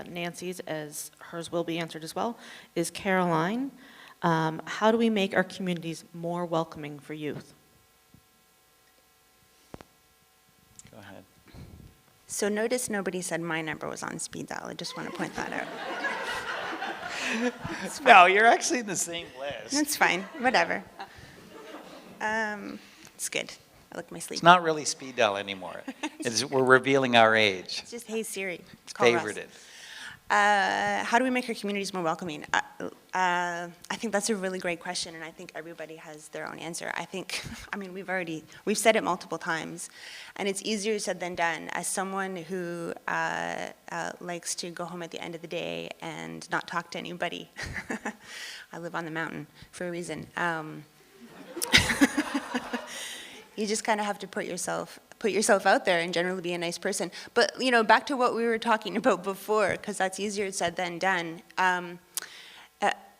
Nancy's as hers will be answered as well, is Caroline. How do we make our communities more welcoming for youth? Go ahead. So notice nobody said my number was on speed dial. I just want to point that out. No, you're actually in the same list. That's fine. Whatever. It's good. I like my sleep. It's not really speed dial anymore. We're revealing our age. It's just, hey, Siri. It's Call Russ. favorited. How do we make our communities more welcoming? I think that's a really great question, and I think everybody has their own answer. I mean, we've said it multiple times, and it's easier said than done. As someone who likes to go home at the end of the day and not talk to anybody, I live on the mountain for a reason. You just kind of have to put yourself out there and generally be a nice person. But, you know, back to what we were talking about before, because that's easier said than done.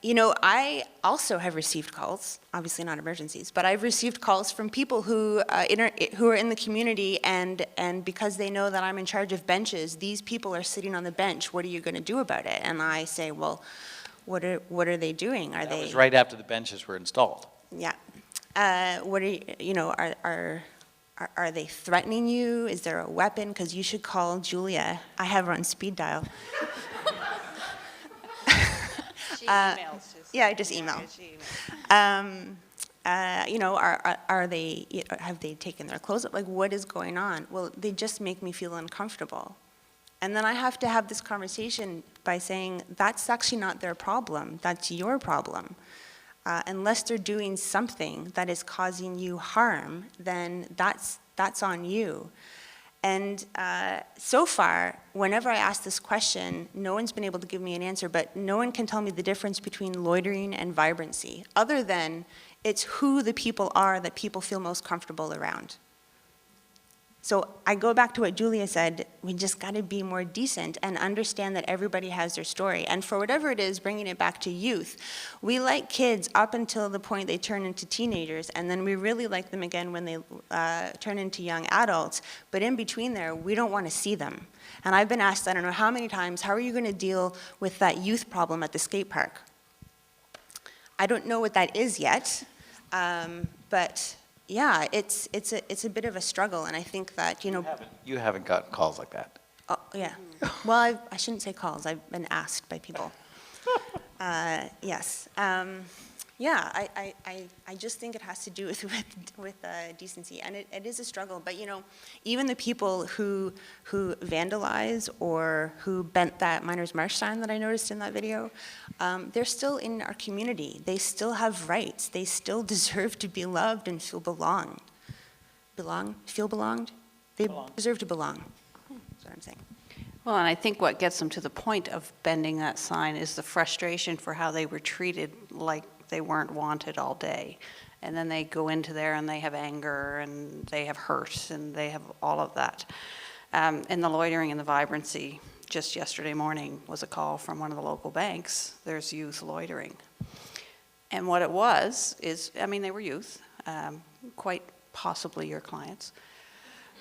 You know, I also have received calls, obviously not emergencies, but I've received calls from people who are in the community, and because they know that I'm in charge of benches, these people are sitting on the bench. What are you going to do about it? And I say, well, what are they doing? That was right after the benches were installed. Yeah. What are you know, are they threatening you? Is there a weapon? Because you should call Julia. I have her on speed dial. She emails. Yeah, I just email. You know, have they taken their clothes up? Like, what is going on? Well, they just make me feel uncomfortable. And then I have to have this conversation by saying, that's actually not their problem. That's your problem. Unless they're doing something that is causing you harm, then that's on you. And so far, whenever I ask this question, no one's been able to give me an answer, but no one can tell me the difference between loitering and vibrancy, other than it's who the people are that people feel most comfortable around. So I go back to what Julia said, we just got to be more decent and understand that everybody has their story. And for whatever it is, bringing it back to youth, we like kids up until the point they turn into teenagers, and then we really like them again when they turn into young adults. But in between there, we don't want to see them. And I've been asked, I don't know how many times, how are you going to deal with that youth problem at the skate park? I don't know what that is yet, but yeah, it's a bit of a struggle, and I think that, you know... You haven't gotten calls like that. Oh, yeah. Well, I shouldn't say calls. I've been asked by people. Yes. Yeah, I just think it has to do with decency, and it is a struggle. But, you know, even the people who vandalize or who bent that Miners March sign that I noticed in that video, they're still in our community. They still have rights. They still deserve to be loved and feel belonged. Feel belonged? They deserve to belong. That's what I'm saying. Well, and I think what gets them to the point of bending that sign is the frustration for how they were treated like they weren't wanted all day. And then they go into there and they have anger and they have hurt and they have all of that. And the loitering and the vibrancy, just yesterday morning was a call from one of the local banks. There's youth loitering. And what it was is, I mean, they were youth, quite possibly your clients,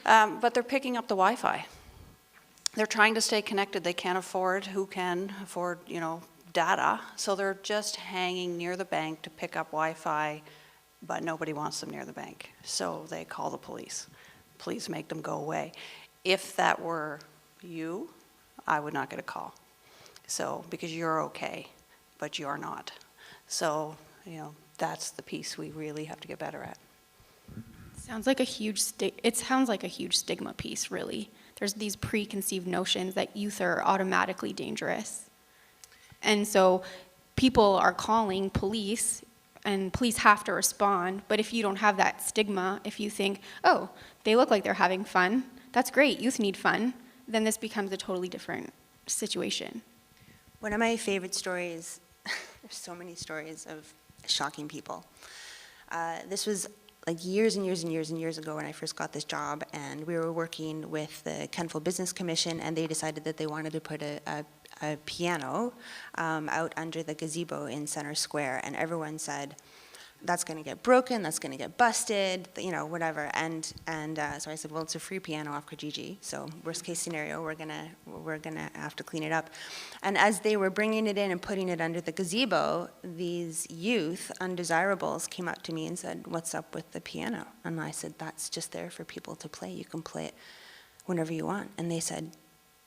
but they're picking up the Wi-Fi. They're trying to stay connected. They can't afford, who can afford, you know, data, so they're just hanging near the bank to pick up Wi-Fi, but nobody wants them near the bank. So they call the police. Please make them go away. If that were you, I would not get a call. So, because you're okay, but you're not. So, you know, that's the piece we really have to get better at. Sounds like a huge it sounds like a huge stigma piece, really. There's these preconceived notions that youth are automatically dangerous. And so people are calling police, and police have to respond. But if you don't have that stigma, if you think, oh, they look like they're having fun, that's great, youth need fun, then this becomes a totally different situation. One of my favorite stories, there's so many stories of shocking people. This was like years and years and years and years ago when I first got this job, and we were working with the Kentville Business Commission, and they decided that they wanted to put a piano out under the gazebo in Center Square, and everyone said, that's going to get broken, that's going to get busted, you know, whatever. And so I said, well, it's a free piano off Kijiji, so worst case scenario, we're gonna have to clean it up. And as they were bringing it in and putting it under the gazebo, these youth undesirables came up to me and said, what's up with the piano? And I said, that's just there for people to play. You can play it whenever you want. And they said,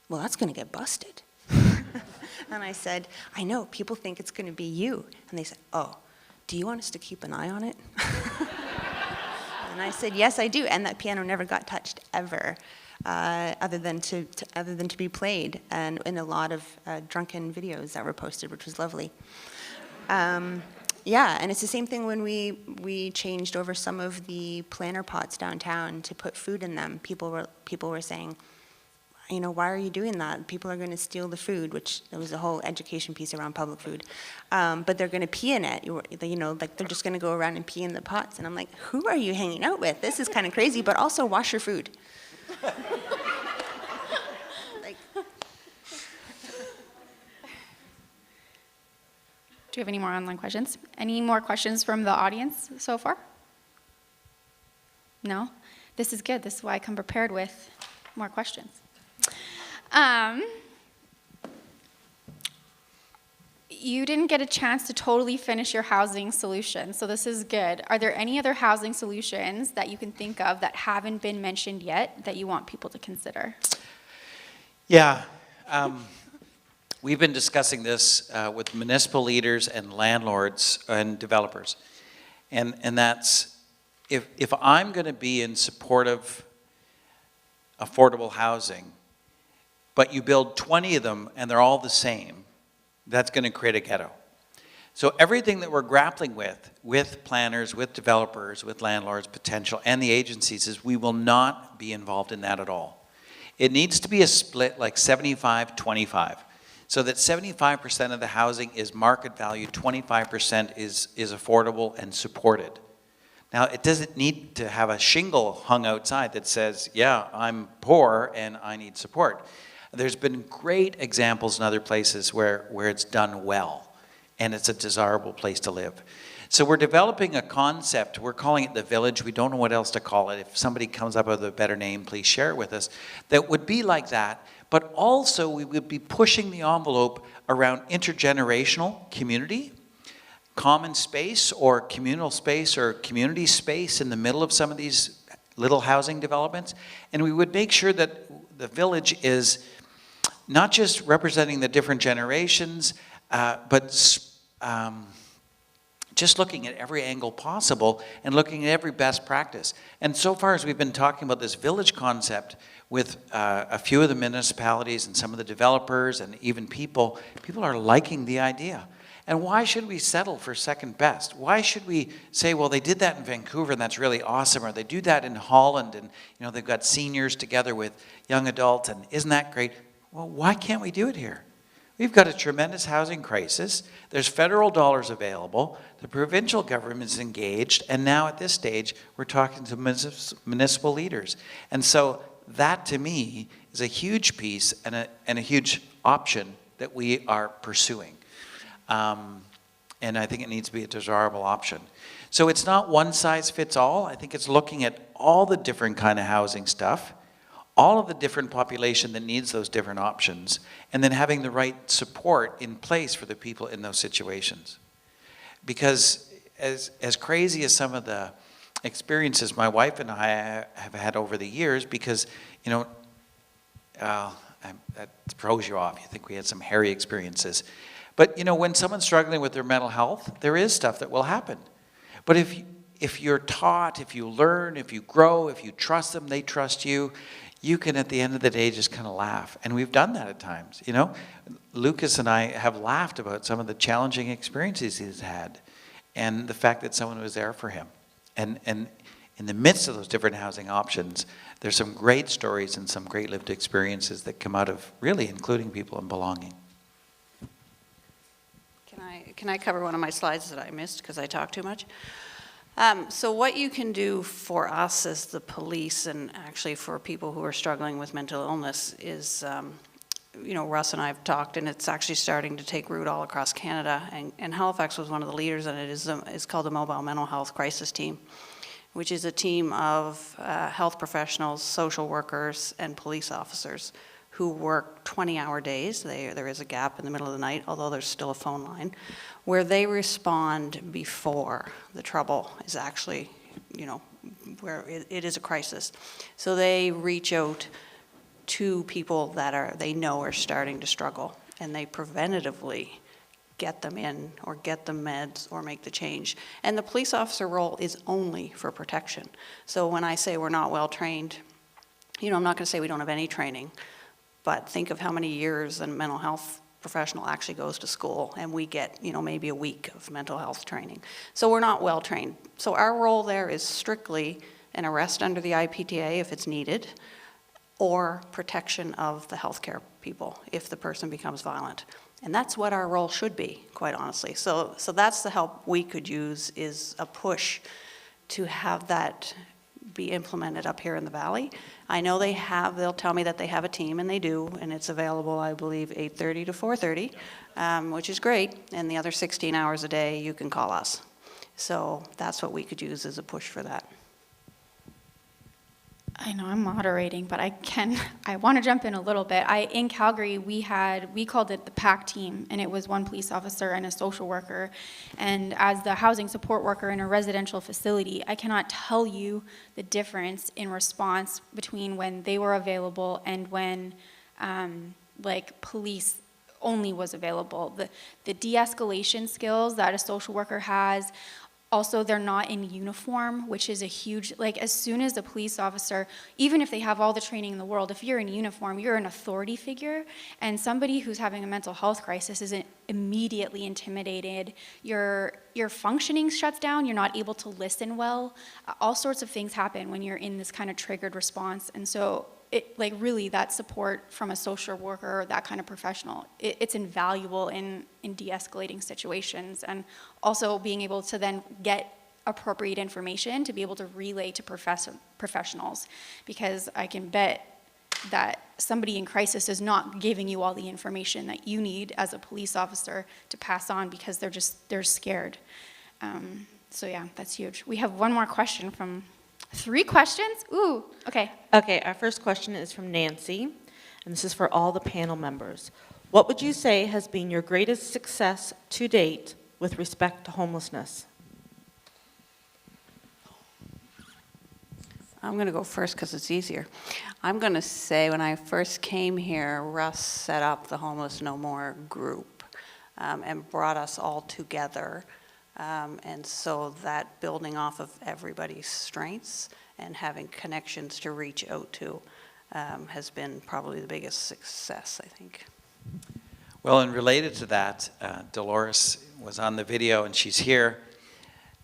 well, that's going to get busted. And I said, I know, people think it's going to be you. And they said, oh, do you want us to keep an eye on it? And I said, yes, I do. And that piano never got touched ever, other than to be played, and in a lot of drunken videos that were posted, which was lovely. Yeah, and it's the same thing when we changed over some of the planter pots downtown to put food in them. People were saying, you know, why are you doing that? People are going to steal the food, which there was a whole education piece around public food. But they're going to pee in it. You know, like they're just going to go around and pee in the pots. And I'm like, who are you hanging out with? This is kind of crazy, but also wash your food. Like, Do you have any more online questions? Any more questions from the audience so far? No? This is good. This is why I come prepared with more questions. You didn't get a chance to totally finish your housing solution, so this is good. Are there any other housing solutions that you can think of that haven't been mentioned yet that you want people to consider? Yeah. We've been discussing this with municipal leaders and landlords and developers. And that's, if I'm going to be in support of affordable housing, but you build 20 of them and they're all the same, that's going to create a ghetto. So everything that we're grappling with planners, with developers, with landlords, potential, and the agencies, is we will not be involved in that at all. It needs to be a split like 75-25. So that 75% of the housing is market value, 25% is affordable and supported. Now, it doesn't need to have a shingle hung outside that says, yeah, I'm poor and I need support. There's been great examples in other places where it's done well, and it's a desirable place to live. So we're developing a concept. We're calling it the Village. We don't know what else to call it. If somebody comes up with a better name, please share it with us. That would be like that, but also we would be pushing the envelope around intergenerational community, common space or communal space or community space in the middle of some of these little housing developments. And we would make sure that the Village is not just representing the different generations, but just looking at every angle possible and looking at every best practice. And so far as we've been talking about this Village concept with a few of the municipalities and some of the developers and even people are liking the idea. And why should we settle for second best? Why should we say, well, they did that in Vancouver and that's really awesome, or they do that in Holland and they've got seniors together with young adults and isn't that great? Well, why can't we do it here? We've got a tremendous housing crisis. There's federal dollars available. The provincial government is engaged. And now at this stage, we're talking to municipal leaders. And so that, to me, is a huge piece and a huge option that we are pursuing. And I think it needs to be a desirable option. So it's not one size fits all. I think it's looking at all the different kind of housing stuff, all of the different population that needs those different options, and then having the right support in place for the people in those situations. Because as crazy as some of the experiences my wife and I have had over the years, because, that throws you off. You think we had some hairy experiences. But, when someone's struggling with their mental health, there is stuff that will happen. But if you're taught, if you learn, if you grow, if you trust them, they trust you, you can, at the end of the day, just kind of laugh. And we've done that at times, Lucas and I have laughed about some of the challenging experiences he's had and the fact that someone was there for him. And in the midst of those different housing options, there's some great stories and some great lived experiences that come out of really including people and belonging. Can I cover one of my slides that I missed because I talked too much? So what you can do for us as the police, and actually for people who are struggling with mental illness, is, Russ and I have talked, and it's actually starting to take root all across Canada. And Halifax was one of the leaders, and it is called the Mobile Mental Health Crisis Team, which is a team of health professionals, social workers, and police officers who work 20-hour days. There is a gap in the middle of the night, although there's still a phone line, where they respond before the trouble is actually, where it is a crisis. So they reach out to people that they know are starting to struggle, and they preventatively get them in or get them meds or make the change. And the police officer role is only for protection. So when I say we're not well trained, I'm not going to say we don't have any training, but think of how many years a mental health professional actually goes to school, and we get, maybe a week of mental health training. So we're not well trained. So our role there is strictly an arrest under the IPTA if it's needed, or protection of the healthcare people if the person becomes violent. And that's what our role should be, quite honestly. So that's the help we could use, is a push to have that be implemented up here in the Valley. I know they'll tell me that they have a team, and they do, and it's available, I believe, 8:30 to 4:30, which is great, and the other 16 hours a day you can call us. So that's what we could use as a push for that. I know I'm moderating, but I want to jump in a little bit. In Calgary, we called it the PAC team, and it was one police officer and a social worker. And as the housing support worker in a residential facility, I cannot tell you the difference in response between when they were available and when police only was available. The de-escalation skills that a social worker has. Also, they're not in uniform, which is a huge, as soon as a police officer, even if they have all the training in the world, if you're in uniform, you're an authority figure, and somebody who's having a mental health crisis is immediately intimidated. Your functioning shuts down, you're not able to listen well. All sorts of things happen when you're in this kind of triggered response. And so like really that support from a social worker or that kind of professional, it's invaluable in de-escalating situations, and also being able to then get appropriate information to be able to relay to professionals, because I can bet that somebody in crisis is not giving you all the information that you need as a police officer to pass on, because they're scared. So yeah, that's huge. We have one more question from 3 questions. Ooh, okay. Okay, our first question is from Nancy, and this is for all the panel members. What would you say has been your greatest success to date with respect to homelessness? I'm going to go first because it's easier. I'm going to say when I first came here, Russ set up the Homeless No More group and brought us all together. And so that building off of everybody's strengths and having connections to reach out to has been probably the biggest success, I think. Well, and related to that, Dolores was on the video and she's here.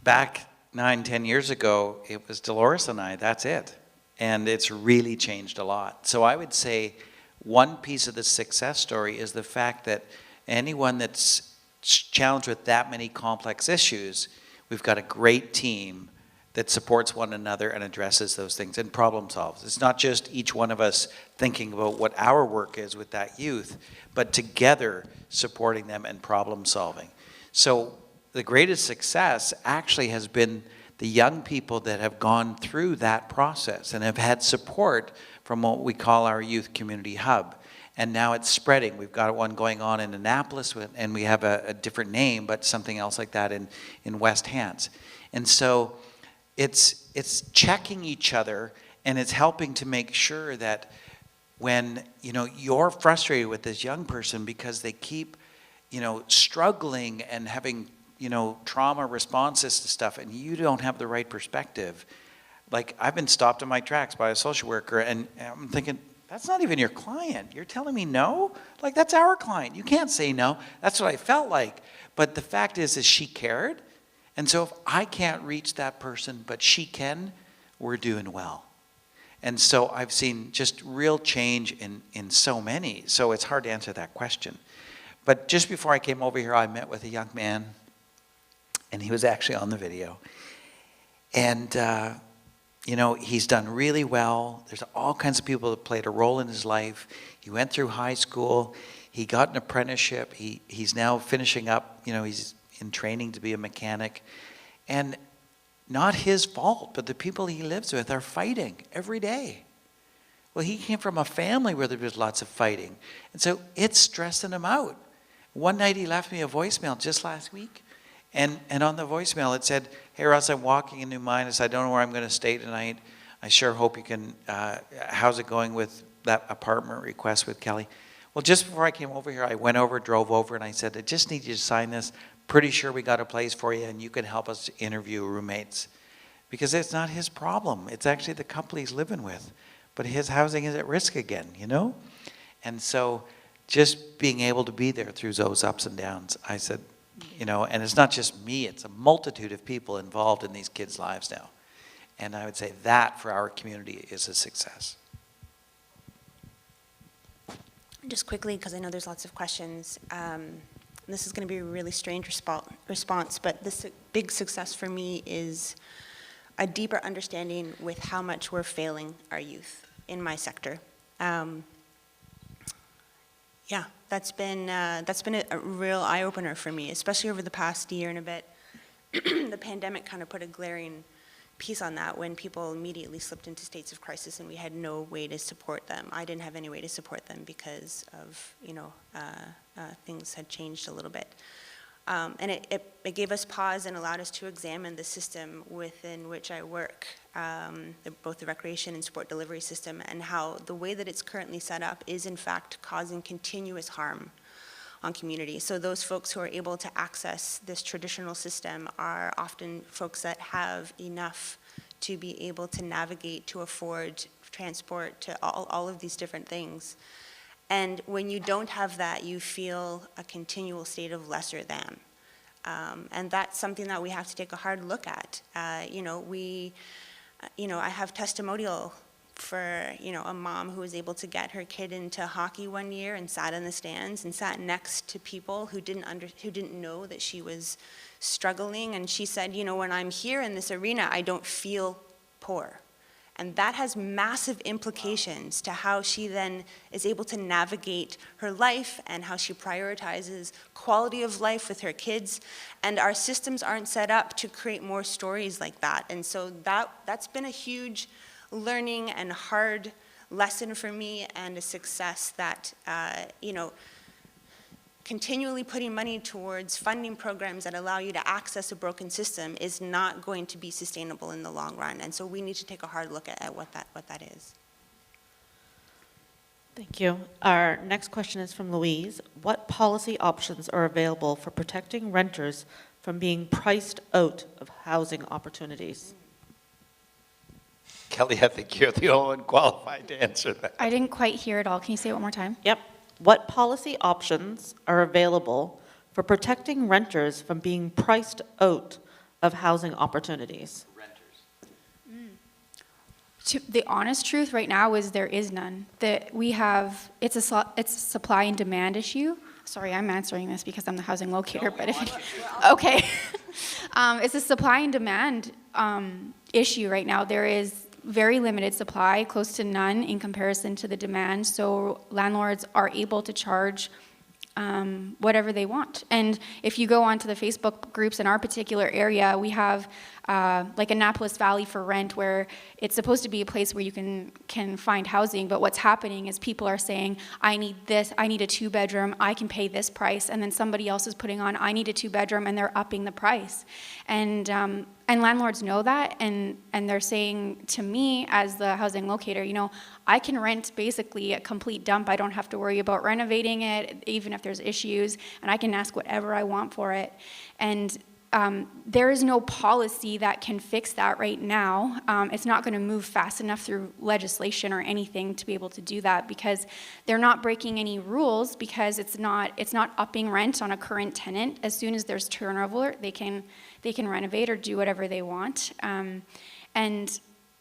Back 9-10 years ago, it was Dolores and I, that's it. And it's really changed a lot. So I would say one piece of the success story is the fact that anyone that's challenged with that many complex issues, we've got a great team that supports one another and addresses those things and problem solves. It's not just each one of us thinking about what our work is with that youth, but together supporting them and problem solving. So the greatest success actually has been the young people that have gone through that process and have had support from what we call our youth community hub. And now it's spreading. We've got one going on in Annapolis, and we have a different name, but something else like that in West Hants. And so it's checking each other, and it's helping to make sure that when you're frustrated with this young person because they keep struggling and having trauma responses to stuff, and you don't have the right perspective. Like, I've been stopped in my tracks by a social worker, and I'm thinking, that's not even your client. You're telling me no? Like, that's our client. You can't say no. That's what I felt like. But the fact is she cared. And so if I can't reach that person, but she can, we're doing well. And so I've seen just real change in so many. So it's hard to answer that question. But just before I came over here, I met with a young man, and he was actually on the video. And he's done really well. There's all kinds of people that played a role in his life. He went through high school. He got an apprenticeship. He's now finishing up. He's in training to be a mechanic. And not his fault, but the people he lives with are fighting every day. Well, he came from a family where there was lots of fighting. And so it's stressing him out. One night he left me a voicemail just last week. And on the voicemail it said, "Hey Russ, I'm walking in New Minas. I don't know where I'm going to stay tonight. I sure hope you can, how's it going with that apartment request with Kelly?" Well, just before I came over here, I drove over, and I said, "I just need you to sign this. Pretty sure we got a place for you, and you can help us interview roommates." Because it's not his problem. It's actually the couple he's living with. But his housing is at risk again, And so just being able to be there through those ups and downs, I said, and it's not just me, it's a multitude of people involved in these kids' lives now. And I would say that for our community is a success. Just quickly, because I know there's lots of questions. This is going to be a really strange response, but this big success for me is a deeper understanding with how much we're failing our youth in my sector. Yeah, that's been a real eye-opener for me, especially over the past year and a bit. The pandemic kind of put a glaring piece on that when people immediately slipped into states of crisis and we had no way to support them. I didn't have any way to support them because of, things had changed a little bit. And it gave us pause and allowed us to examine the system within which I work, both the recreation and sport delivery system, and how the way that it's currently set up is in fact causing continuous harm on communities. So those folks who are able to access this traditional system are often folks that have enough to be able to navigate, to afford transport, to all of these different things. And when you don't have that, you feel a continual state of lesser than. And that's something that we have to take a hard look at. I have testimonial for, you know, a mom who was able to get her kid into hockey one year and sat in the stands and sat next to people who didn't know that she was struggling. And she said, you know, when I'm here in this arena, I don't feel poor. And that has massive implications to how she then is able to navigate her life and how she prioritizes quality of life with her kids. And our systems aren't set up to create more stories like that. And so that's been a huge learning and hard lesson for me, and a success that, you know, continually putting money towards funding programs that allow you to access a broken system is not going to be sustainable in the long run. And so we need to take a hard look at what that is. Thank you. Our next question is from Louise. What policy options are available for protecting renters from being priced out of housing opportunities? Kelly, I think you're the only one qualified to answer that. I didn't quite hear it all. Can you say it one more time? Yep. What policy options are available for protecting renters from being priced out of housing opportunities? The honest truth right now is there is none. That we have, it's a supply and demand issue. Sorry, I'm answering this because I'm the housing locator, but okay. It's a supply and demand issue right now. There is very limited supply, close to none in comparison to the demand. So landlords are able to charge whatever they want. And if you go onto the Facebook groups in our particular area, we have like Annapolis Valley for rent, where it's supposed to be a place where you can find housing, but what's happening is people are saying, I need this, I need a 2-bedroom, I can pay this price, and then somebody else is putting on, I need a 2-bedroom, and they're upping the price. And landlords know that, and they're saying to me as the housing locator, you know, I can rent basically a complete dump. I don't have to worry about renovating it, even if there's issues, and I can ask whatever I want for it. And there is no policy that can fix that right now. It's not going to move fast enough through legislation or anything to be able to do that, because they're not breaking any rules, because it's not upping rent on a current tenant. As soon as there's turnover, they can renovate or do whatever they want.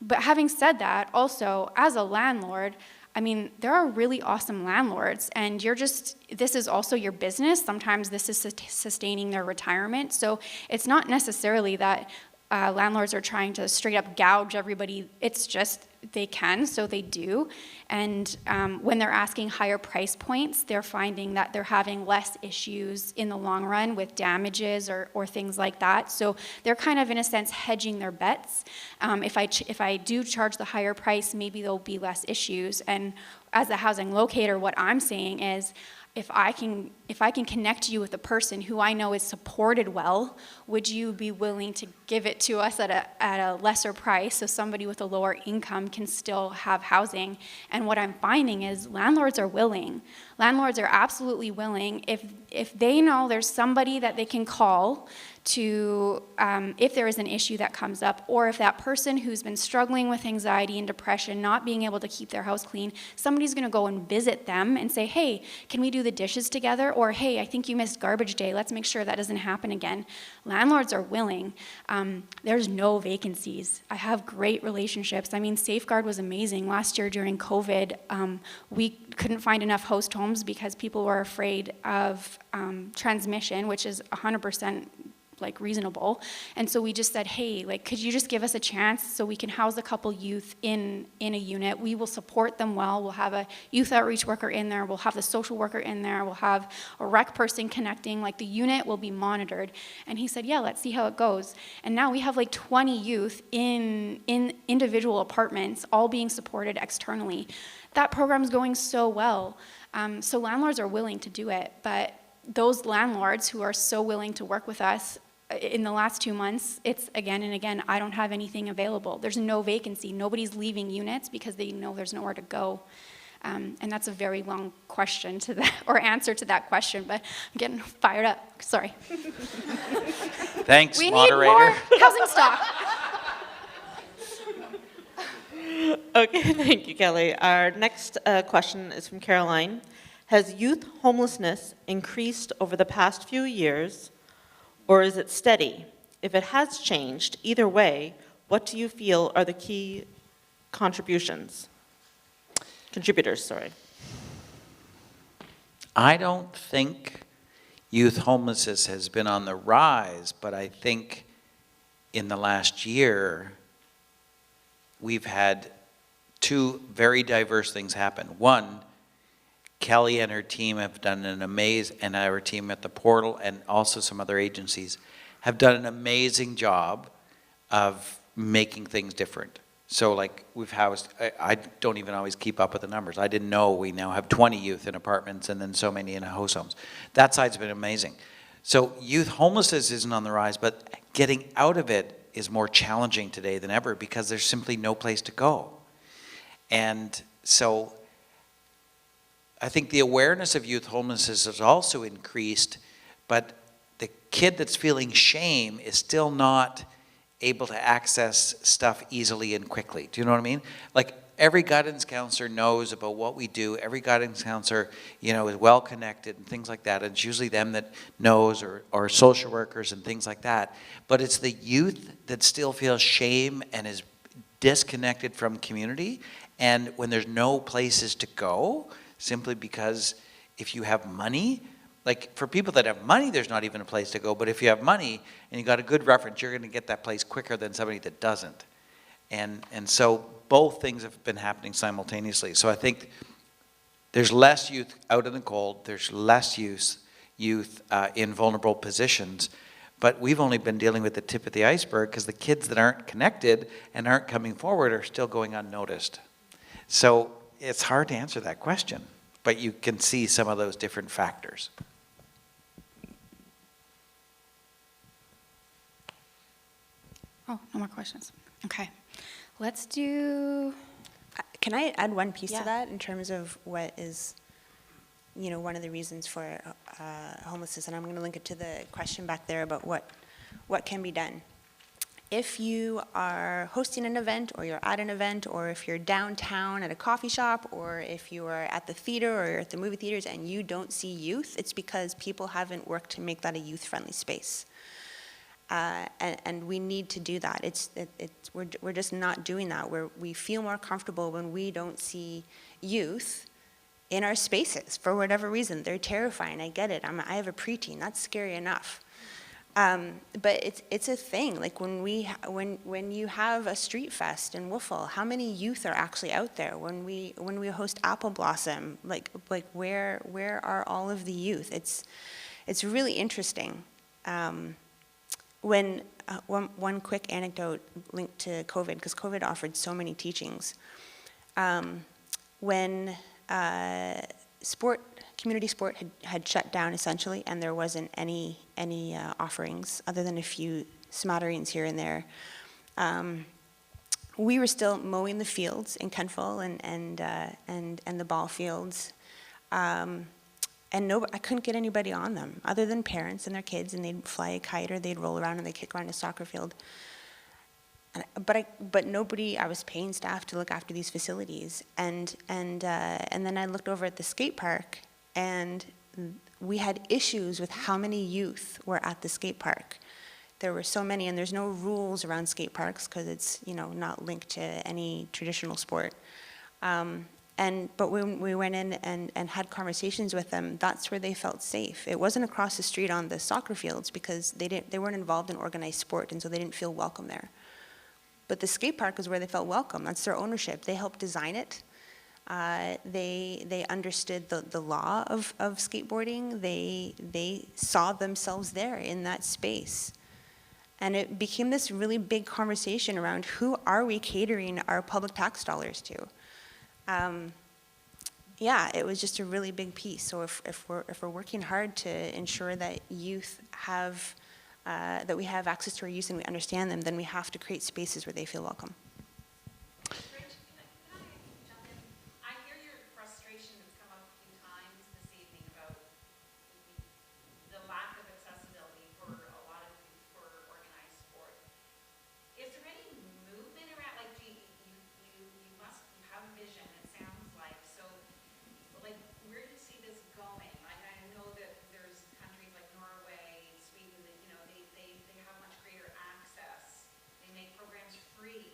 But having said that, also as a landlord, I mean, there are really awesome landlords, and this is also your business. Sometimes this is sustaining their retirement. So it's not necessarily that landlords are trying to straight up gouge everybody. It's just they can, so they do. And when they're asking higher price points, they're finding that they're having less issues in the long run with damages or things like that. So they're kind of, in a sense, hedging their bets. If I do charge the higher price, maybe there'll be less issues. And as a housing locator, what I'm saying is, if I can connect you with a person who I know is supported well, would you be willing to give it to us at a lesser price so somebody with a lower income can still have housing? And what I'm finding is landlords are willing. Landlords are absolutely willing. If they know there's somebody that they can call to, if there is an issue that comes up, or if that person who's been struggling with anxiety and depression, not being able to keep their house clean, somebody's going to go and visit them and say, hey, can we do the dishes together? Or, hey, I think you missed garbage day. Let's make sure that doesn't happen again. Landlords are willing. There's no vacancies. I have great relationships. I mean, Safeguard was amazing. Last year during COVID, we couldn't find enough host homes because people were afraid of transmission, which is 100% like reasonable. And so we just said, hey, like, could you just give us a chance so we can house a couple youth in a unit? We will support them well. We'll have a youth outreach worker in there. We'll have the social worker in there. We'll have a rec person connecting. Like, the unit will be monitored. And he said, yeah, let's see how it goes. And now we have like 20 youth in individual apartments, all being supported externally. That program's going so well. So landlords are willing to do it. But those landlords who are so willing to work with us, in the last 2 months, it's again and again, I don't have anything available. There's no vacancy. Nobody's leaving units because they know there's nowhere to go. And that's a very long question to that, or answer to that question, but I'm getting fired up. Sorry. Thanks, we moderator. need more housing stock. Okay, thank you, Kelly. Our next question is from Caroline. Has youth homelessness increased over the past few years, or is it steady? If it has changed, either way, what do you feel are the key contributors, sorry. I don't think youth homelessness has been on the rise, but I think in the last year, we've had two very diverse things happen. One, Kelly and her team have done an amazing, and our team at the portal and also some other agencies have done an amazing job of making things different. So like we've housed, I don't even always keep up with the numbers. I didn't know we now have 20 youth in apartments and then so many in host homes. That side's been amazing. So youth homelessness isn't on the rise, but getting out of it is more challenging today than ever because there's simply no place to go. And so I think the awareness of youth homelessness has also increased, but the kid that's feeling shame is still not able to access stuff easily and quickly. Do you know what I mean? Like every guidance counselor knows about what we do. Every guidance counselor, you know, is well connected and things like that. And it's usually them that knows or social workers and things like that. But it's the youth that still feels shame and is disconnected from community. And when there's no places to go, simply because if you have money, like for people that have money, there's not even a place to go. But if you have money and you got a good reference, you're going to get that place quicker than somebody that doesn't. And so both things have been happening simultaneously. So I think there's less youth out in the cold. There's less youth in vulnerable positions. But we've only been dealing with the tip of the iceberg because the kids that aren't connected and aren't coming forward are still going unnoticed. So it's hard to answer that question, but you can see some of those different factors. Oh, no more questions. Okay. Let's do... Can I add one piece Yeah. to that in terms of what is, you know, one of the reasons for homelessness, and I'm going to link it to the question back there about what can be done. If you are hosting an event or you're at an event or if you're downtown at a coffee shop or if you are at the theater or you're at the movie theaters and you don't see youth, it's because people haven't worked to make that a youth-friendly space. And we need to do that. We're just not doing that. We feel more comfortable when we don't see youth in our spaces for whatever reason. They're terrifying. I get it. I have a preteen. That's scary enough. But it's a thing. Like when you have a street fest in Woofle, how many youth are actually out there? When we host Apple Blossom, like where are all of the youth? It's really interesting. One quick anecdote linked to COVID, because COVID offered so many teachings. When community sport had shut down essentially, and there wasn't any offerings other than a few smatterings here and there, we were still mowing the fields in Kentville and the ball fields. And I couldn't get anybody on them other than parents and their kids, and they'd fly a kite or they'd roll around and they'd kick around a soccer field. But nobody. I was paying staff to look after these facilities, and then I looked over at the skate park, and we had issues with how many youth were at the skate park. There were so many, and there's no rules around skate parks because it's not linked to any traditional sport. But when we went in and had conversations with them, that's where they felt safe. It wasn't across the street on the soccer fields because they weren't involved in organized sport, and so they didn't feel welcome there. But the skate park is where they felt welcome. That's their ownership. They helped design it. They understood the law of skateboarding. They saw themselves there in that space. And it became this really big conversation around who are we catering our public tax dollars to? Yeah, it was just a really big piece. So if we're working hard to ensure that youth have that we have access to our youth and we understand them, then we have to create spaces where they feel welcome. Rich, can I jump in? I hear your frustration that's come up a few times this evening about the lack of accessibility for a lot of youth for organized sport. Is there any movement around, like, you have vision, it sounds like, so, like, where do you see this going? Like, I know that there's countries like Norway, Sweden, that, they have much greater access. They make programs free.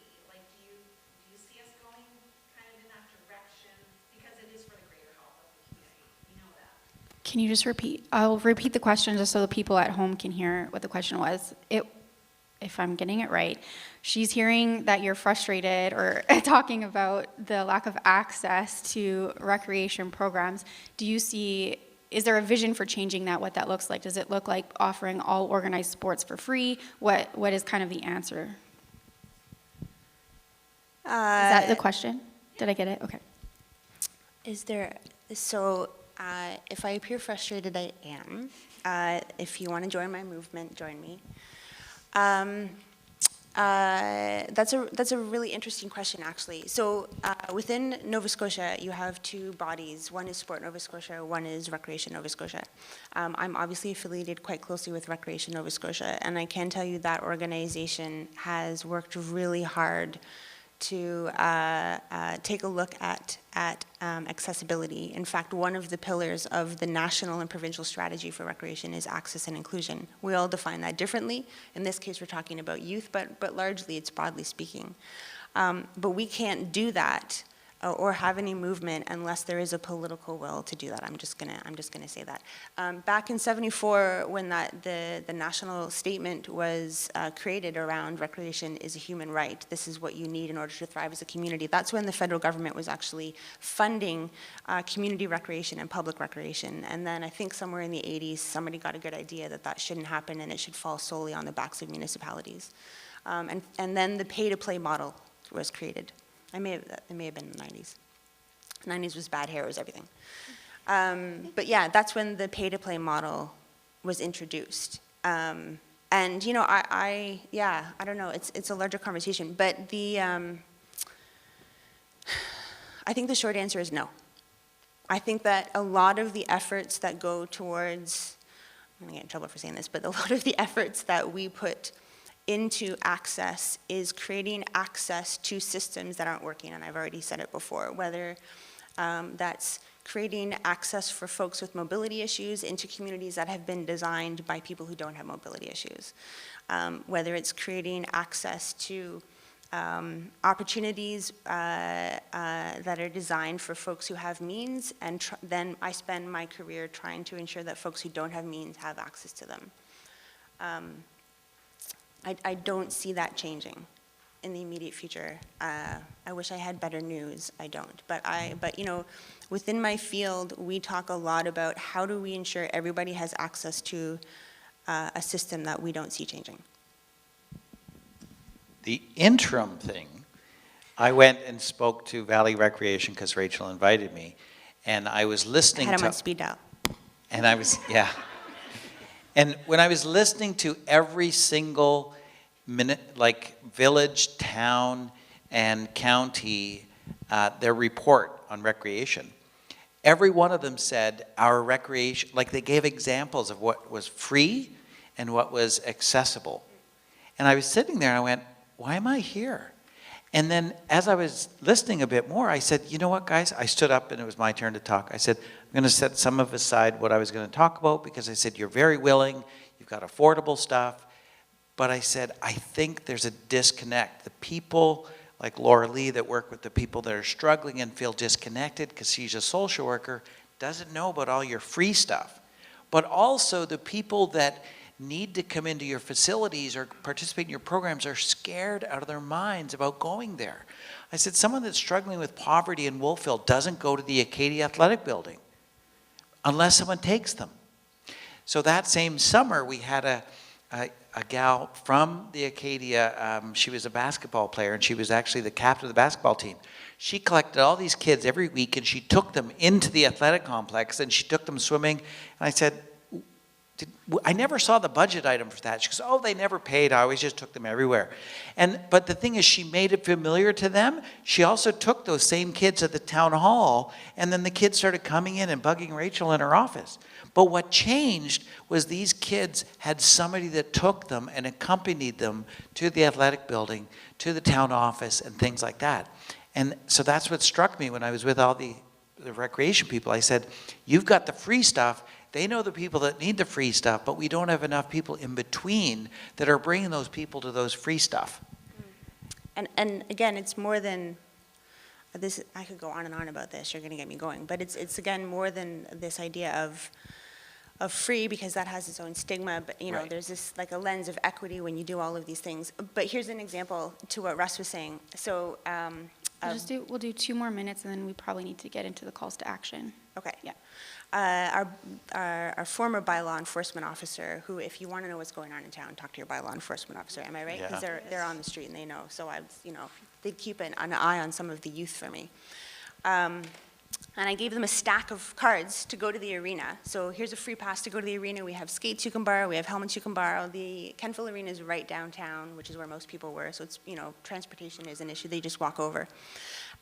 Can you just repeat? I'll repeat the question just so the people at home can hear what the question was. If I'm getting it right, she's hearing that you're frustrated or talking about the lack of access to recreation programs. Is there a vision for changing that, what that looks like? Does it look like offering all organized sports for free? What is kind of the answer? Is that the question? Did I get it? Okay. If I appear frustrated, I am. If you want to join my movement, join me. That's a really interesting question, actually. So within Nova Scotia, you have two bodies. One is Sport Nova Scotia, one is Recreation Nova Scotia. I'm obviously affiliated quite closely with Recreation Nova Scotia, and I can tell you that organization has worked really hard to take a look at accessibility. In fact, one of the pillars of the national and provincial strategy for recreation is access and inclusion. We all define that differently. In this case, we're talking about youth, but largely it's broadly speaking. But we can't do that or have any movement unless there is a political will to do that. I'm just gonna say that. Back in '74, when the national statement was created around recreation is a human right, this is what you need in order to thrive as a community, that's when the federal government was actually funding community recreation and public recreation. And then I think somewhere in the 80s, somebody got a good idea that that shouldn't happen and it should fall solely on the backs of municipalities. And then the pay-to-play model was created. It may have been in the 90s. 90s was bad hair, was everything. But yeah, that's when the pay-to-play model was introduced. And you know, I don't know, it's a larger conversation, but I think the short answer is no. I think that a lot of the efforts that go towards, I'm gonna get in trouble for saying this, but a lot of the efforts that we put into access is creating access to systems that aren't working, and I've already said it before, whether that's creating access for folks with mobility issues into communities that have been designed by people who don't have mobility issues, whether it's creating access to opportunities that are designed for folks who have means, and then I spend my career trying to ensure that folks who don't have means have access to them. I don't see that changing in the immediate future. I wish I had better news. I don't. But you know, within my field, we talk a lot about how do we ensure everybody has access to a system that we don't see changing. The interim thing, I went and spoke to Valley Recreation because Rachel invited me, and I was listening I had to... him on speed dial. And I was, yeah. And when I was listening to every single minute, like village, town, and county, their report on recreation, every one of them said our recreation, like they gave examples of what was free and what was accessible. And I was sitting there and I went, why am I here? And then as I was listening a bit more, I said, you know what, guys? I stood up and it was my turn to talk. I said, I'm going to set some of aside what I was going to talk about because I said, you're very willing, you've got affordable stuff. But I said, I think there's a disconnect. The people like Laura Lee that work with the people that are struggling and feel disconnected because she's a social worker doesn't know about all your free stuff. But also the people that need to come into your facilities or participate in your programs are scared out of their minds about going there. I said, someone that's struggling with poverty in Wolfville doesn't go to the Acadia Athletic Building unless someone takes them. So that same summer, we had a gal from the Acadia, she was a basketball player, and she was actually the captain of the basketball team. She collected all these kids every week, and she took them into the athletic complex, and she took them swimming. And I said, I never saw the budget item for that. She goes, oh, they never paid. I always just took them everywhere. But the thing is, she made it familiar to them. She also took those same kids at the town hall, and then the kids started coming in and bugging Rachel in her office. But what changed was these kids had somebody that took them and accompanied them to the athletic building, to the town office, and things like that. And so that's what struck me when I was with all the recreation people. I said, you've got the free stuff. They know the people that need the free stuff, but we don't have enough people in between that are bringing those people to those free stuff. And again, it's more than this. I could go on and on about this. You're going to get me going. But it's again more than this idea of free, because that has its own stigma, but, you know, Right. there's this, like, a lens of equity when you do all of these things. But here's an example to what Russ was saying. So, We'll do 2 more minutes, and then we probably need to get into the calls to action. okay. Yeah. Our former bylaw enforcement officer, who, if you want to know what's going on in town, talk to your bylaw enforcement officer, am I right? Yeah. Because they're on the street and they know, so they'd keep an eye on some of the youth for me. And I gave them a stack of cards to go to the arena. So here's a free pass to go to the arena. We have skates you can borrow, we have helmets you can borrow. The Kentville Arena is right downtown, which is where most people were, so it's, transportation is an issue, they just walk over.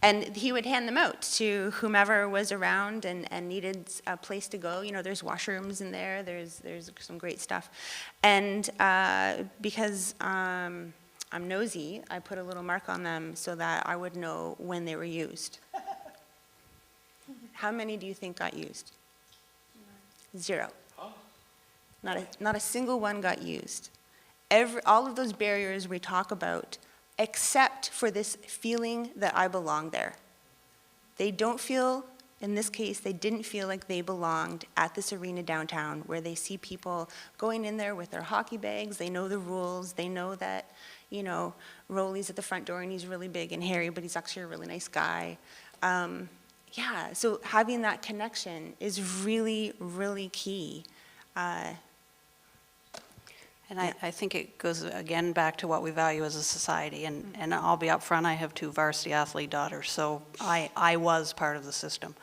And he would hand them out to whomever was around and needed a place to go. There's washrooms in there, there's some great stuff. And because I'm nosy, I put a little mark on them so that I would know when they were used. How many do you think got used? 0. Not a single one got used. All of those barriers we talk about, except for this feeling that I belong there. They don't feel, in this case, they didn't feel like they belonged at this arena downtown, where they see people going in there with their hockey bags. They know the rules. They know that, Rolly's at the front door and he's really big and hairy, but he's actually a really nice guy. Yeah, so having that connection is really, really key. And I think it goes, again, back to what we value as a society. And I'll be upfront, I have 2 varsity athlete daughters, so I was part of the system.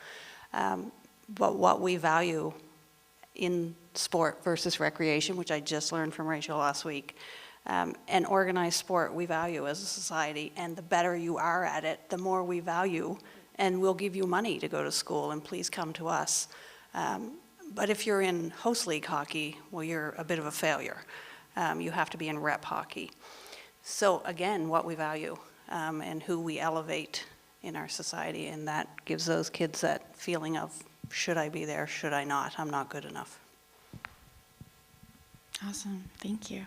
But what we value in sport versus recreation, which I just learned from Rachel last week, and organized sport we value as a society. And the better you are at it, the more we value, and we'll give you money to go to school, and please come to us. But if you're in host league hockey, well, you're a bit of a failure. You have to be in rep hockey. So again, what we value and who we elevate in our society, and that gives those kids that feeling of, should I be there, should I not, I'm not good enough. Awesome. Thank you.